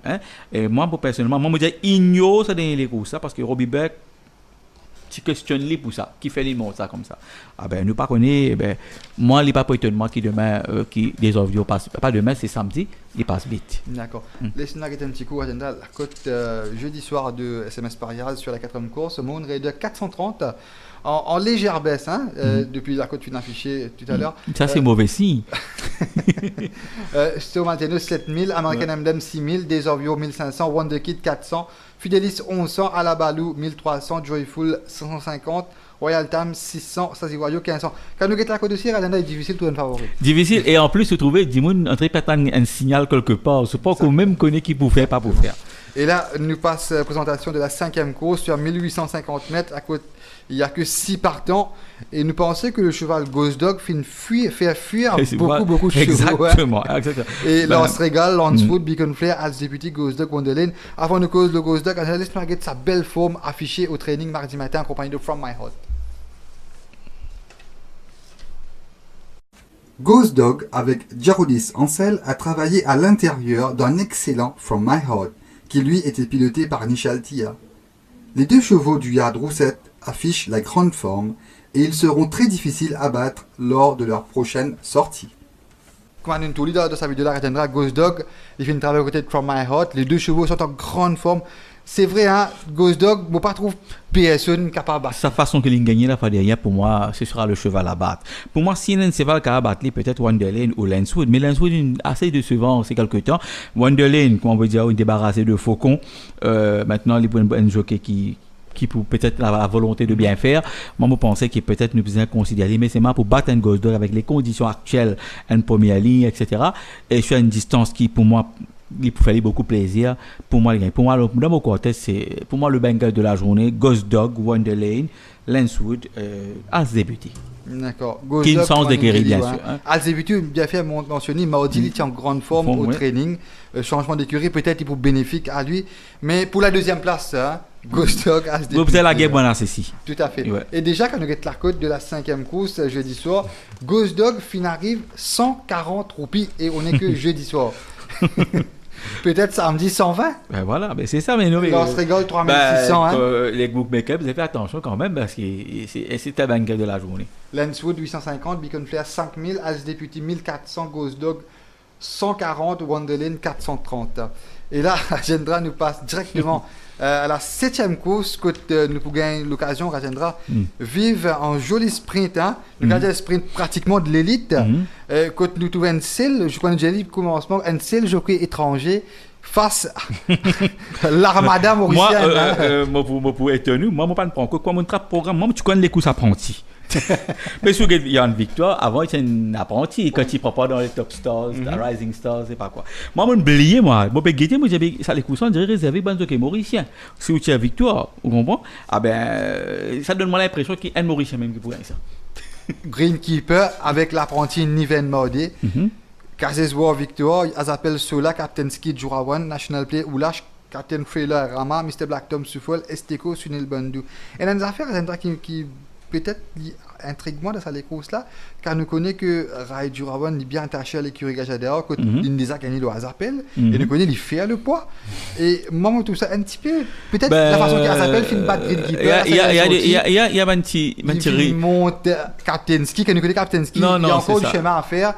Et moi, personnellement, moi, je dis, ignore ça dans les courses, parce que Robbie Beck, qui questionne lui pour ça, qui fait les mots ça comme ça. Ah ben, nous pas connaît, ben, moi, il n'est pas pour étonnement qui demain, qui des Ovio passe, pas demain, c'est samedi, il passe vite. D'accord. Laissez-nous arrêter un petit coup, agenda. La cote jeudi soir de SMS Parias sur la 4e course, Moon Raider 430 en légère baisse, hein, depuis la cote finale affichée tout à l'heure. Ça, c'est mauvais signe. Stomateno 7000, American Emblem 6000, Days of Yo 1500, Wonder Kid 400, Fidelis 1100, Alabalou 1300, Joyful 550, Royal Time 600, Saziwayo 1500. Quand nous guettons la côte de Sierra, est difficile pour un favori. Difficile, et en plus, se trouver, Dimoun, entrer un signal quelque part. C'est pas qu'on même connaît qui pour faire, pas pour faire. Et là, nous passe présentation de la 5e course sur 1850 mètres. À côté, il n'y a que 6 partants. Et nous pensons que le cheval Ghost Dog fait fuir beaucoup de chevaux. Exactement. Et Lance Regal, Lancewood, Beacon Flair, Als Deputy, Ghost Dog, Wonderland. Avant de cause le Ghost Dog, laisse-moi regarder sa belle forme affichée au training mardi matin en compagnie de From My Heart. Ghost Dog avec Jarudis Ansel a travaillé à l'intérieur d'un excellent From My Heart, qui lui était piloté par Nishal Tia. Les deux chevaux du Yard Roussette affichent la grande forme et ils seront très difficiles à battre lors de leur prochaine sortie. Comme un tout leader de sa vidéo là, retiendra Ghost Dog, il fait une travail aux côtés de From My Heart. Les deux chevaux sont en grande forme. C'est vrai, hein, Ghost Dog, je ne trouve PSE capable de battre. Sa façon que gagner la fois dernière, pour moi, ce sera le cheval à battre. Pour moi, si il y a un cheval qui a battu, peut-être Wonderland ou Lancewood. Mais Lancewood est assez décevant ces quelques temps. Wonderland, comme on veut dire, est débarrassé de faucons. Maintenant, il y a un jockey qui pour peut-être la volonté de bien faire. Moi, je pensais qu'il peut-être nous besoin considérer, mais c'est moi pour battre un Ghost Dog avec les conditions actuelles, une première ligne, etc. Et je suis à une distance qui, pour moi, il fait beaucoup plaisir. Pour moi, dans mon côté, c'est pour moi le banger de la journée. Ghost Dog, Wonderland, Lancewood, Als Deputy. D'accord. Qui ne sens d'équerrer, bien sûr. Hein. Als Deputy, bien fait mentionner, Maudit il est en grande forme au training. Changement d'écurie, peut-être il pour bénéfique à lui. Mais pour la deuxième place, hein, Ghost Dog, Als Deputy. Vous avez la guerre, bon, là, c'est si. Tout à fait. Ouais. Et déjà, quand nous avons la côte de la 5e course, jeudi soir, Ghost Dog arrive 140 roupies et on n'est que jeudi soir. Peut-être samedi 120. Ben voilà, ben c'est ça, mais nous. On se rigole 3600. Les bookmakers, vous avez fait attention quand même parce que c'est un banger de la journée. Lancewood 850, Beacon Flair 5000, Als Deputy 1400, Ghost Dog 140, Wonderland 430. Et là, Rajendra nous passe directement à la 7e course que nous pouvons gagner l'occasion, Rajendra, vivre en joli sprint. Hein? Nous avons un sprint pratiquement de l'élite. Quand nous trouvons un seul, je crois que nous avons dit commencement, un seul jockey étranger face à l'armada mauricienne. Moi, pour étonner, moi, je ne prends pas quoi mon programme. Moi, tu connais les courses apprentis. Mais si il y a une victoire, avant, il était un apprenti. Quand il ne prend pas dans les top stars, rising stars, c'est pas quoi. Moi, je oublié, moi. Je guetté, moi, ça les coussins, je dirais réservé pour les Mauriciens. Si vous avez victoire, vous comprenez? Ah ben, ça donne moi l'impression qu'il y a un Mauricien même qui pourrait ça. Greenkeeper avec l'apprenti Niven Mordé. Kazezwa victoire, ils appellent Sola, Captain Ski, Jurawan, National Play, Oulash, Captain Trailer, Rama, Mr. Black Tom Sufol, Esteko, Sunil Bandou. Et dans les affaires, qui peut-être intrigue moi dans cette course-là, car nous connaissons que Rai Jurawan est bien attaché à l'écurie Gajadeo, quand il les a gagnés le Azapel, et nous connaissons il fait le poids. Et moi, tout ça, un petit peu, peut-être la façon qu'il Azapel fait une batte Greenkeeper. Il y a un petit. Il monte Captain Ski, que nous connaissons Captain Ski, il y a encore du chemin à faire.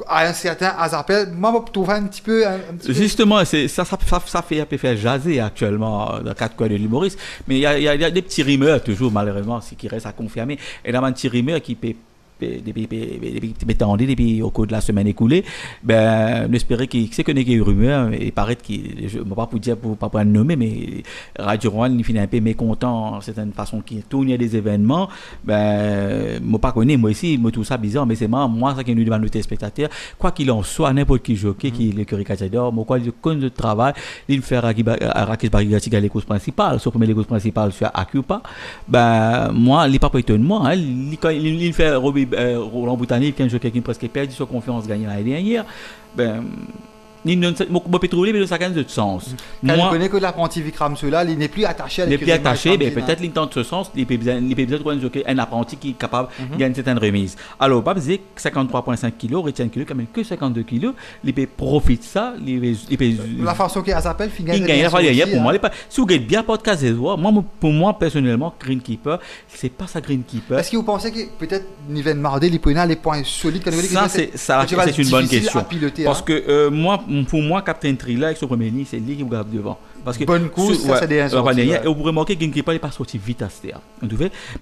À un certain Azapel, moi je trouve un petit peu. Justement, ça fait faire jaser actuellement dans 4 coins de l'humoriste, mais il y a des petits rumeurs toujours malheureusement qui restent à confirmer. Et là, un petit rumeur qui peut depuis au cours de la semaine écoulée, ben, on espérait c'est que des rumeurs, et paraît qu'il, je ne vais pas pour dire, pour pas le nommer, mais Radio Rouen, il finit un peu mécontent, de certaine façon, qui tourne des événements, ben, moi pas connais, moi ici, moi tout ça bizarre, mais c'est moi, ça qui nous demande nos téléspectateurs, quoi qu'il en soit, n'importe qui jockey, qui est le curicatador, moi, quoi, il connaît le travail, il fait Rakis Barigati à l'écoute principale, sauf que l'écoute principale, sur Acupa, ben, moi, il n'est pas étonnement, hein, il fait Roland Boutanier, qui est un jockey qui presque perdu sa confiance gagnée l'année dernière, ben, il peut trouver mais ça a de sens. Quand moi, on connaît que l'apprenti Vikram cela, il n'est plus attaché à l'écurie. Il n'est plus attaché, mais peut-être qu'il tente ce sens, il peut besoin de un apprenti qui est capable de gagner une certaine remise. Alors, pas besoin 53,5 kg, retient kg, quand même que 52 kg, il peut profiter de ça, la façon qu'il s'appelle, il gagne. Il gagne pour moi. Si vous gagnez bien pas de Kazezwa, pour moi personnellement, Greenkeeper, c'est pas ça Greenkeeper. Est-ce que vous pensez que peut-être Niven Mardé, les points solides, ça c'est une bonne question. Parce que pour moi, Captain Triller avec son premier ligne, c'est lui qui vous garde devant. Parce que bonne course, ça c'est des et vous remarquez qu'il n'est pas sorti vite à ce terre.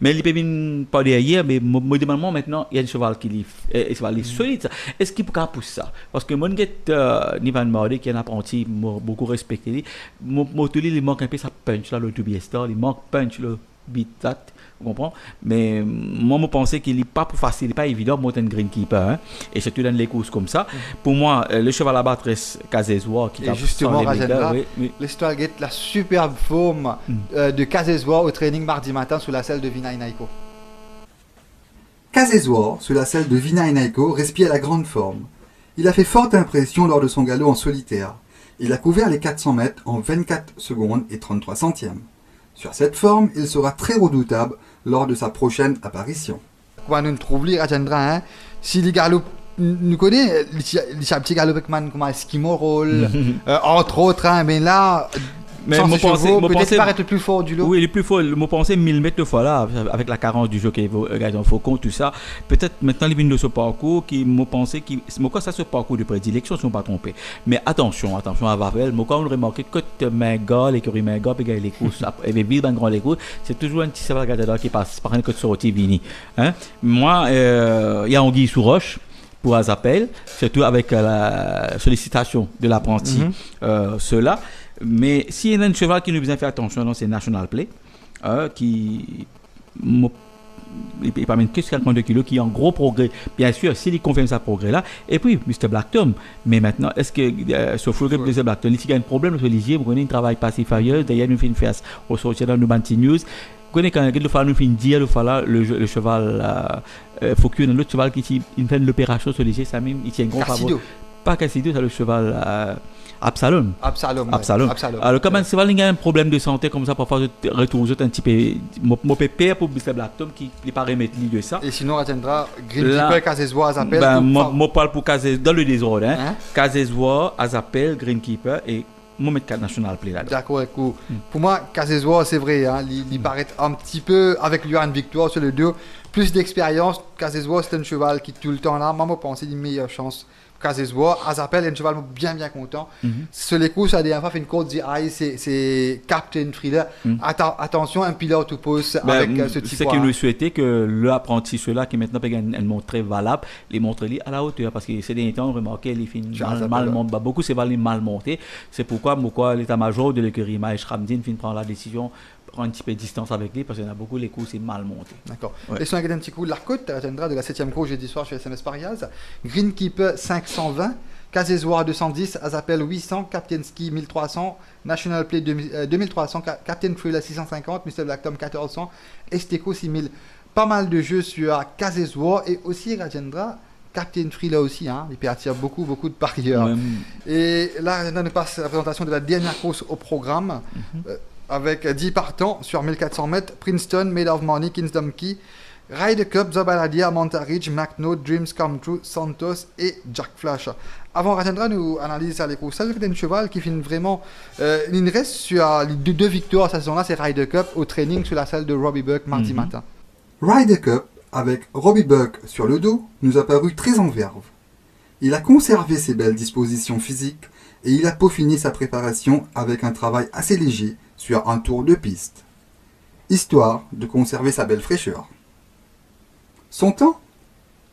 Mais il peut venir pas derrière, mais modéralement maintenant, il y a des chevaux qui est solide. Est-ce qu'il peut pousser ça? Parce que mon Nivan Mardé, qui est un apprenti, beaucoup respecté, il manque un peu sa punch là, le Tubiestar, il manque punch le beat. Vous comprenez? Mais moi, je pensais qu'il n'est pas pour facile, il n'est pas évident de monter un Greenkeeper. Hein? Et surtout dans les courses comme ça. Pour moi, le cheval à battre reste Kazezwa. Et justement, Rajendra, l'histoire est la superbe forme de Kazezwa au training mardi matin sous la selle de Vinay Naiko. Kazezwa, sous la selle de Vinay Naiko, respire la grande forme. Il a fait forte impression lors de son galop en solitaire. Il a couvert les 400 mètres en 24 secondes et 33 centièmes. Sur cette forme, il sera très redoutable lors de sa prochaine apparition. Quand nous trouvons Rajendra, hein, si les galops, nous connaissons les petits galops comme Eskimo Roll, entre autres, hein, mais là, mais peut-être paraître le plus fort du lot. Oui, le plus fort, je pensais 1000 mètres de fois là, avec la carence du jockey Faucon, tout ça. Peut-être maintenant, les vignes de ce parcours, qui me pensait, ça ce parcours de prédilection, si on ne pas trompé. Mais attention à Vavel, moi, quand on remarque que Menga, l'écurie Menga, puis les courses, et les villes, les courses, c'est toujours un petit savoir qui passe par un côté sorti Vini. Hein? Moi, il y a Anguille sous roche pour Azapel, surtout avec la sollicitation de l'apprenti, cela. Mais s'il y a un cheval qui nous besoin faire attention, c'est National Play, qui il permet que 52 kg, qui est en gros progrès. Bien sûr, s'il confirme sa progrès là, et puis Mr. Black Tom. Mais maintenant, est-ce que sauf le Mr. Black Tom, il y a un problème sur les yeux, vous connaissez un travail passif ailleurs, d'ailleurs, nous fait une face au sortir dans nos Banty News. Vous connaissez quand il faut nous faire dire le cheval, faut qu'il y ait un autre cheval qui fait l'opération sur les yeux, ça même, il tient un gros favori. Pas Cassido, c'est le cheval. Absalom. Alors, comme un cheval il a un problème de santé comme ça, parfois je retrouve un petit peu mon pépère pour Mr. Black Tom qui n'est pas remettre de ça. Et sinon, attendra Greenkeeper, Kazezwa, Azapel. Ben, moi parle pour Kazezwa, dans le désordre, hein. Kazezwa, Azapel, Greenkeeper et moi mettre National Play là. D'accord, écoute. Pour moi, Kazezwa, c'est vrai, hein, il paraît un petit peu, avec lui une victoire sur le dos, plus d'expérience. Kazezwa, c'est un cheval qui tout le temps là, moi, je pense qu'il a une meilleure chance. Kazezwa, Azapel est un cheval bien content. Sur les coups, ça a des fois fait une course, dit c'est Captain Frida. Attention, un pilote oppose avec ce type. C'est que nous souhaitons que l'apprenti, ceux-là qui maintenant peut une montre très valable, les montres à la hauteur. Parce que ces derniers temps, on remarquait les films mal montés. Beaucoup, c'est mal monté. C'est pourquoi l'état-major de l'écurie Maïch Ramdin prend la décision prendre un petit peu de distance avec lui parce qu'il y en a beaucoup, les coups, c'est mal monté. D'accord. Ouais. Et si on regarde un petit coup la côte, Rajendra de la 7e course jeudi soir chez SMS Parias, Greenkeeper 520, Kazezwa 210, Azapel 800, Captain Ski 1300, National Play 2300, Captain Thriller 650, Mr. Black Tom 1400, Esteco 6000. Pas mal de jeux sur Kazezwa et aussi Rajendra. Captain Thriller aussi, hein, il peut attirer beaucoup de parieurs. Même- Et là, Rajendra nous passe la présentation de la dernière course au programme. Avec 10 partants sur 1400 mètres, Princeton, Made of Money, Kingdom Key, Ryder Cup, Zabaladia, Manta Ridge, McNo, Dreams Come True, Santos et Jack Flash. Avant, Rajendra nous analyse les courses. C'est un cheval qui finit vraiment. Il reste sur les deux victoires cette saison-là, c'est Ryder Cup au training sur la salle de Robbie Buck mardi matin. Ryder Cup, avec Robbie Buck sur le dos, nous a paru très en verve. Il a conservé ses belles dispositions physiques et il a peaufiné sa préparation avec un travail assez léger sur un tour de piste, histoire de conserver sa belle fraîcheur. Son temps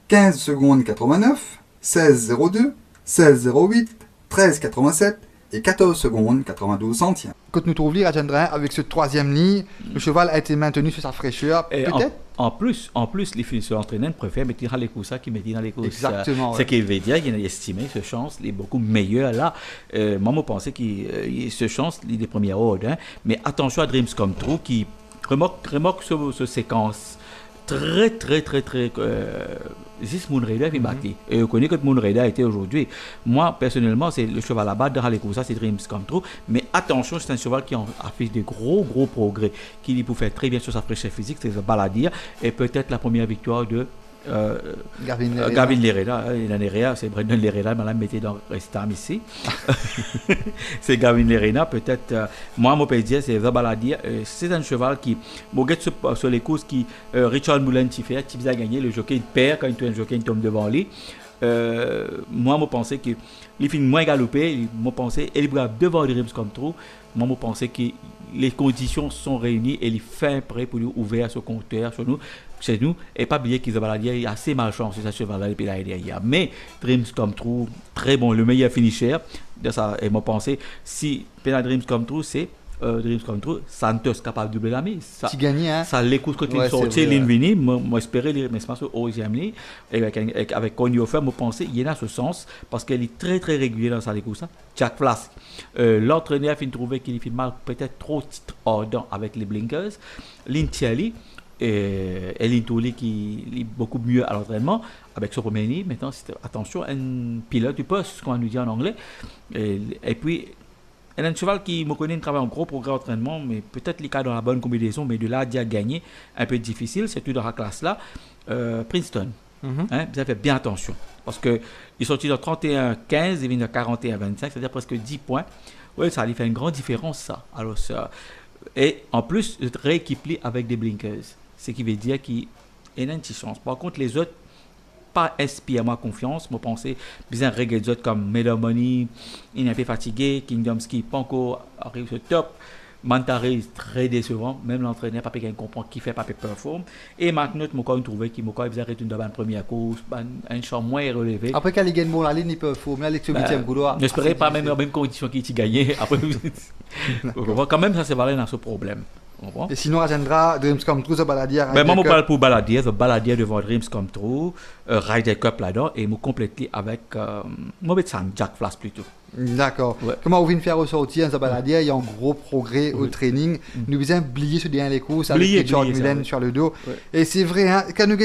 15 secondes 89, 16,02, 16,08, 13,87 et 14 secondes 92 centièmes. Quand nous trouvons Rajendra avec ce troisième ligne, le cheval a été maintenu sur sa fraîcheur. Et Peut-être. en plus, les finisseurs entraîneurs préfèrent mettre dans les courses ça qui mettent dans les courses. Exactement, Ce ouais. qui veut dire qu'il a estimé ce chance, il est beaucoup meilleur là. Moi, je pensais que ce chance, il est des premiers ordres. Hein. Mais attention à Dreams Come True qui remarque ce séquence très. Zis Moonraider qui battait. Et je connais que Moonraider était aujourd'hui. Moi, personnellement, c'est le cheval à battre dans les courses, c'est Dreams Come True. Mais attention, c'est un cheval qui a fait de gros progrès, qui peut faire très bien sur sa fraîcheur physique, c'est Baladir. Et peut-être la première victoire de Gavin Lereda. Lereda, c'est Brendan Lereda, madame mettez dans Restam ici. C'est Gavin Lereda, peut-être. Moi, mon père dire, c'est Zabaladia. C'est un cheval qui, bon, sur les courses qui Richard Moulin fait, Tibbs a gagné, le jockey il perd quand un jockey tombe devant lui. Moi, je pensais que il finit moins galopé, je pensais il est devant les Dreams Come True. Moi, je pensais que les conditions sont réunies et il fait prêt pour lui ouvrir ce compteur chez nous. Et pas oublier qu'ils ont baladé assez malchance sur ce cheval-là depuis l'année dernière. Mais Dreams Come True, très bon, le meilleur finisher de ça. Et moi, pensais si Pena Dreams Come True, c'est Dreams Come True, Santos capable de doubler la mise. Tu gagnes, hein? Ça l'écoute quand il sortait l'Invini. Moi, j'espérais mais c'est pas au 11e ligne. Et avec Connie Offer, moi, pensais il y en a ce sens parce qu'elle est très régulière dans sa course. Jack Flask, l'entraîneur a trouvé qu'il fait mal, peut-être trop titre ardent avec les blinkers. Lintiali, et Lintoli qui est beaucoup mieux à l'entraînement avec son premier ligne. Maintenant, attention, un pilote du poste, comme on nous dit en anglais. Et puis, elle a un cheval qui me connaît, travaille en gros progrès d'entraînement, mais peut-être les cas dans la bonne combinaison, mais de là à gagner, un peu difficile, surtout dans la classe-là. Princeton, hein, vous avez fait bien attention, parce qu'il est sorti de 31-15, il vient de 41-25, c'est-à-dire presque 10 points. Oui, ça lui fait une grande différence, ça. Alors, et en plus, rééquipe avec des blinkers, ce qui veut dire qu'il y a une petite chance. Par contre, les autres, pas inspire moi confiance. Moi, pensais bien régler les autres comme Made of Money, il est un peu fatigué, Kingdom Ski, pas encore arrive au top. Mantare très décevant, même l'entraîneur, pas quelqu'un comprend qui fait pas performe. Et maintenant, je me trouvé qu'il m'a fait une première course, un champ moins relevé. Après, quand il gagne bon la ligne, il peut faut mais avec le 8e couloir. J'espérais pas même dans les mêmes conditions qu'il gagné. Après, quand même, ça c'est valé dans ce problème. Et sinon, Rajendra, Dreams Come True, Zabaladia. Ben, moi, je parle pour Baladia, devant Dreams Come True, Ryder Cup là-dedans, et je complète avec Jack Flask plutôt. D'accord. Ouais. Comment on vient de faire ressortir un Zabaladia, il y a un gros progrès au training. Nous avons oublié ce dernier les courses avec Richard Mullen sur le dos. Ouais. Et c'est vrai, hein, quand nous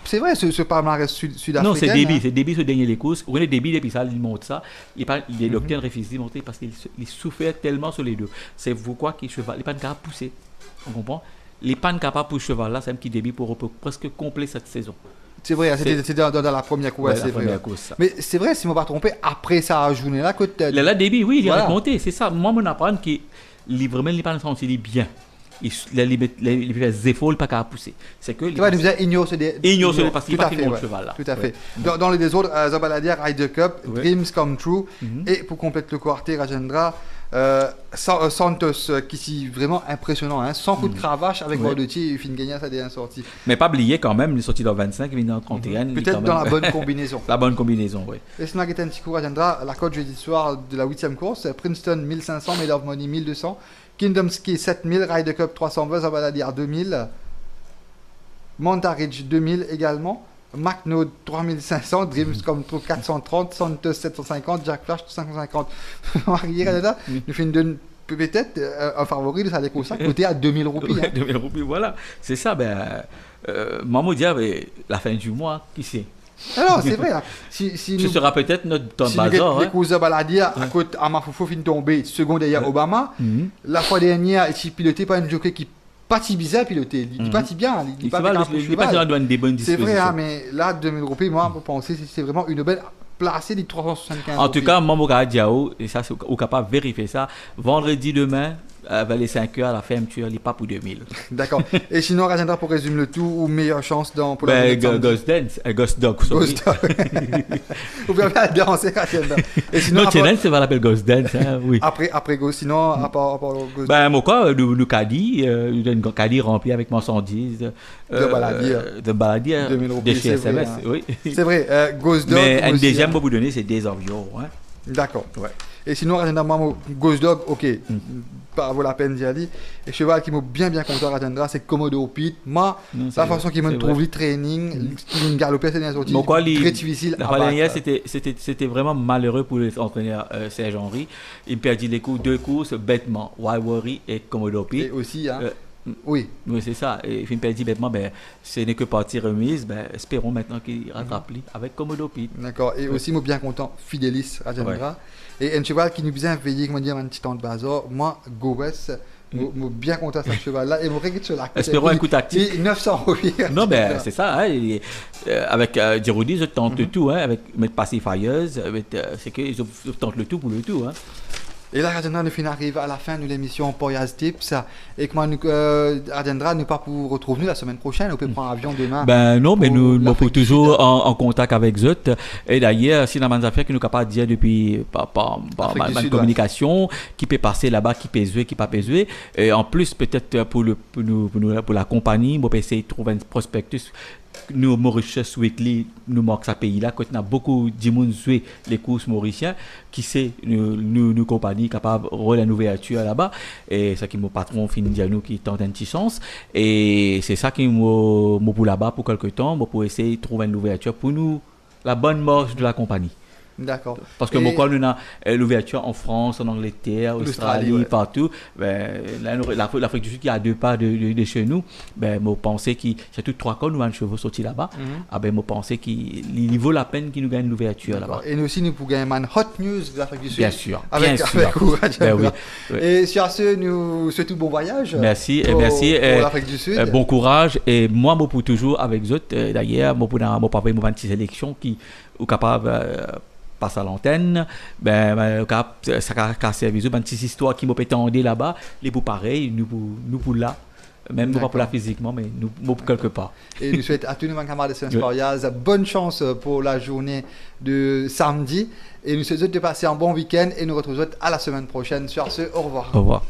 c'est vrai, ce palmarès sud-africain. Non, c'est débit ce dernier les courses. On est débit depuis ça, il monte ça. Il est docteur refusé de monter parce qu'il souffrait tellement sur les deux. C'est pourquoi qu'il cheval, il n'est pas capable de pousser. On comprend? Il n'est pas capable pour cheval là, c'est un petit débit pour presque complet cette saison. C'est vrai, c'était dans la première course. Ouais, c'est vrai. Course, mais c'est vrai, si je ne me pas trompé, après sa journée-là, que tu as... Le débit, oui, il est remonté, c'est ça. Moi, je apprends qu'il n'est pas senti bien. Il fait des efforts, il n'est pas capable de pousser. C'est que... Tu vois, nous ignore ce parce qu'il n'est pas le cheval là. Tout à fait. Dans les autres, Zabaladia, Ryder Cup, Dreams Come True, et pour compléter le quartier, Rajendra, Santos qui est vraiment impressionnant, hein, sans coup de cravache avec Bordeutier, il finit gagner sa dernière sortie. Mais pas oublier quand même, il est sorti dans 25, il est dans 31. Peut-être dans la bonne combinaison. La bonne combinaison, oui. Et sinon, un petit coup, Rajendra, la cote jeudi soir de la 8e course, Princeton 1500, Made of Money 1200, Kingdom Ski 7000, Ryder Cup 320, Zabaladier 2000, Manta Ridge 2000 également, McNode 3500, Dreams comme 430, Santos 750, Jack Flash 550. Marie Canada nous fait peut-être un favori de sa décoration côté à 2000 roupies. Ouais, 2000 roupies, voilà. C'est ça, Maman dit, la fin du mois, qui sait? Alors, c'est vrai. Hein. Si Ce sera peut-être notre temps de si bazar. les courses baladier à côté à Mafoufou fin tombé, second derrière Obama. La fois dernière, il s'est piloté par un jockey qui pas si bizarre piloté. Il dit pas si bien. Il dit pas dans des bonnes c'est dispositions. vrai, hein, mais là, 2000 roupies, moi, pour penser, c'est vraiment une belle placée des 375 En tout cas, Maman Diao, et ça, c'est capable de vérifier ça. Vendredi demain, vers les 5 heures, la fermeture, il n'est pas pour 2000. D'accord. Et sinon, Rajendra, pour résumer le tout, ou meilleure chance pour la Ghost Dance, Ghost Dog, sorry. Ghost Dog. Vous pouvez pas danser, Rajendra. Et sinon, non, Dance, ça va l'appeler Ghost Dance, hein, oui. Après Ghost, sinon, à part Ghost Dance. Moi, quoi, le caddie, un caddie rempli avec marchandises. De baladier. De chez SMS, hein. oui. C'est vrai, Ghost Dog. Mais un deuxième, pour vous donner, c'est des avions, hein. D'accord. Ouais. Et sinon, Rajendra, moi, Ghost Dog, ok. Pas vaut la peine d'y aller. Et cheval qui m'a bien content Rajendra, c'est Komodo Pete. Moi, la façon qu'il me trouve le training, qui me galopait, c'est très difficile à battre. C'était vraiment malheureux pour l'entraîneur Serge-Henri. Il perdit les deux courses bêtement, Waiwari et Komodo Pete. Et aussi, hein. Oui, c'est ça. Et il perdit bêtement, ce n'est que partie remise. Espérons maintenant qu'il rattrape avec Komodo Pete. D'accord. Et aussi, moi bien content, Fidélis Rajendra. Et un cheval qui nous bien veillé, comment dire, un petit temps de bazar. Moi, Gowes, moi bien content de ce cheval-là. Et moi, regarde sur la espérons un coup tactique. 900 roupies. Non, c'est ça. Hein, avec Girodi, je tente tout. Hein, avec mes pacifiers, c'est qu'ils tentent le tout pour le tout. Hein. Et là, Rajendra, nous arrive à la fin de l'émission Poyaz Tips. Et comment Rajendra, nous pas pour retrouver la semaine prochaine, on peut prendre avion demain. Non, mais nous sommes toujours en contact avec Zot. Et d'ailleurs, c'est une affaire qui nous capable de dire depuis par ma communication, qui peut passer là-bas, qui peut jouer, qui pas peut jouer. Et en plus, peut-être pour la compagnie, on peut essayer de trouver un prospectus. Nous, Mauritius Weekly, nous manque ce pays-là. Quand on a beaucoup de monde jouer les courses mauriciens, qui sait, nous compagnie capable de rouler une ouverture là-bas. Et ça qui mon patron finit dire nous qui tente un petit chance. Et c'est ça qui m'a pour là-bas pour quelque temps, pour essayer de trouver une ouverture pour nous, la bonne marche de la compagnie. D'accord. Parce que nous avons l'ouverture en France, en Angleterre, en Australie, partout. L'Afrique du Sud qui a 2 pas de chez nous. Je pensais que c'est tout 3 cas, nous avons un chevaux sortis là-bas. Je pensais qu'il vaut la peine qu'il nous gagne l'ouverture là-bas. Et nous aussi, nous pouvons gagner un hot news de l'Afrique du Sud. Bien sûr. Avec oui. Et sur ce, nous souhaitons bon voyage. Merci. Pour l'Afrique du Sud. Bon courage. Et moi, je pour toujours avec eux. D'ailleurs, je pour pas une petite sélection qui est capable passe à l'antenne, ça a servi une petite histoire qui m'a pétendé là-bas, les bouts pareils, nous pour là, même pas pour là physiquement, mais nous pour quelque part. Et nous souhaitons à tous nos camarades de Saint-Sporiaz bonne chance pour la journée de samedi, et nous souhaitons de passer un bon week-end, et nous retrouvons à la semaine prochaine. Sur ce, au revoir. Au revoir.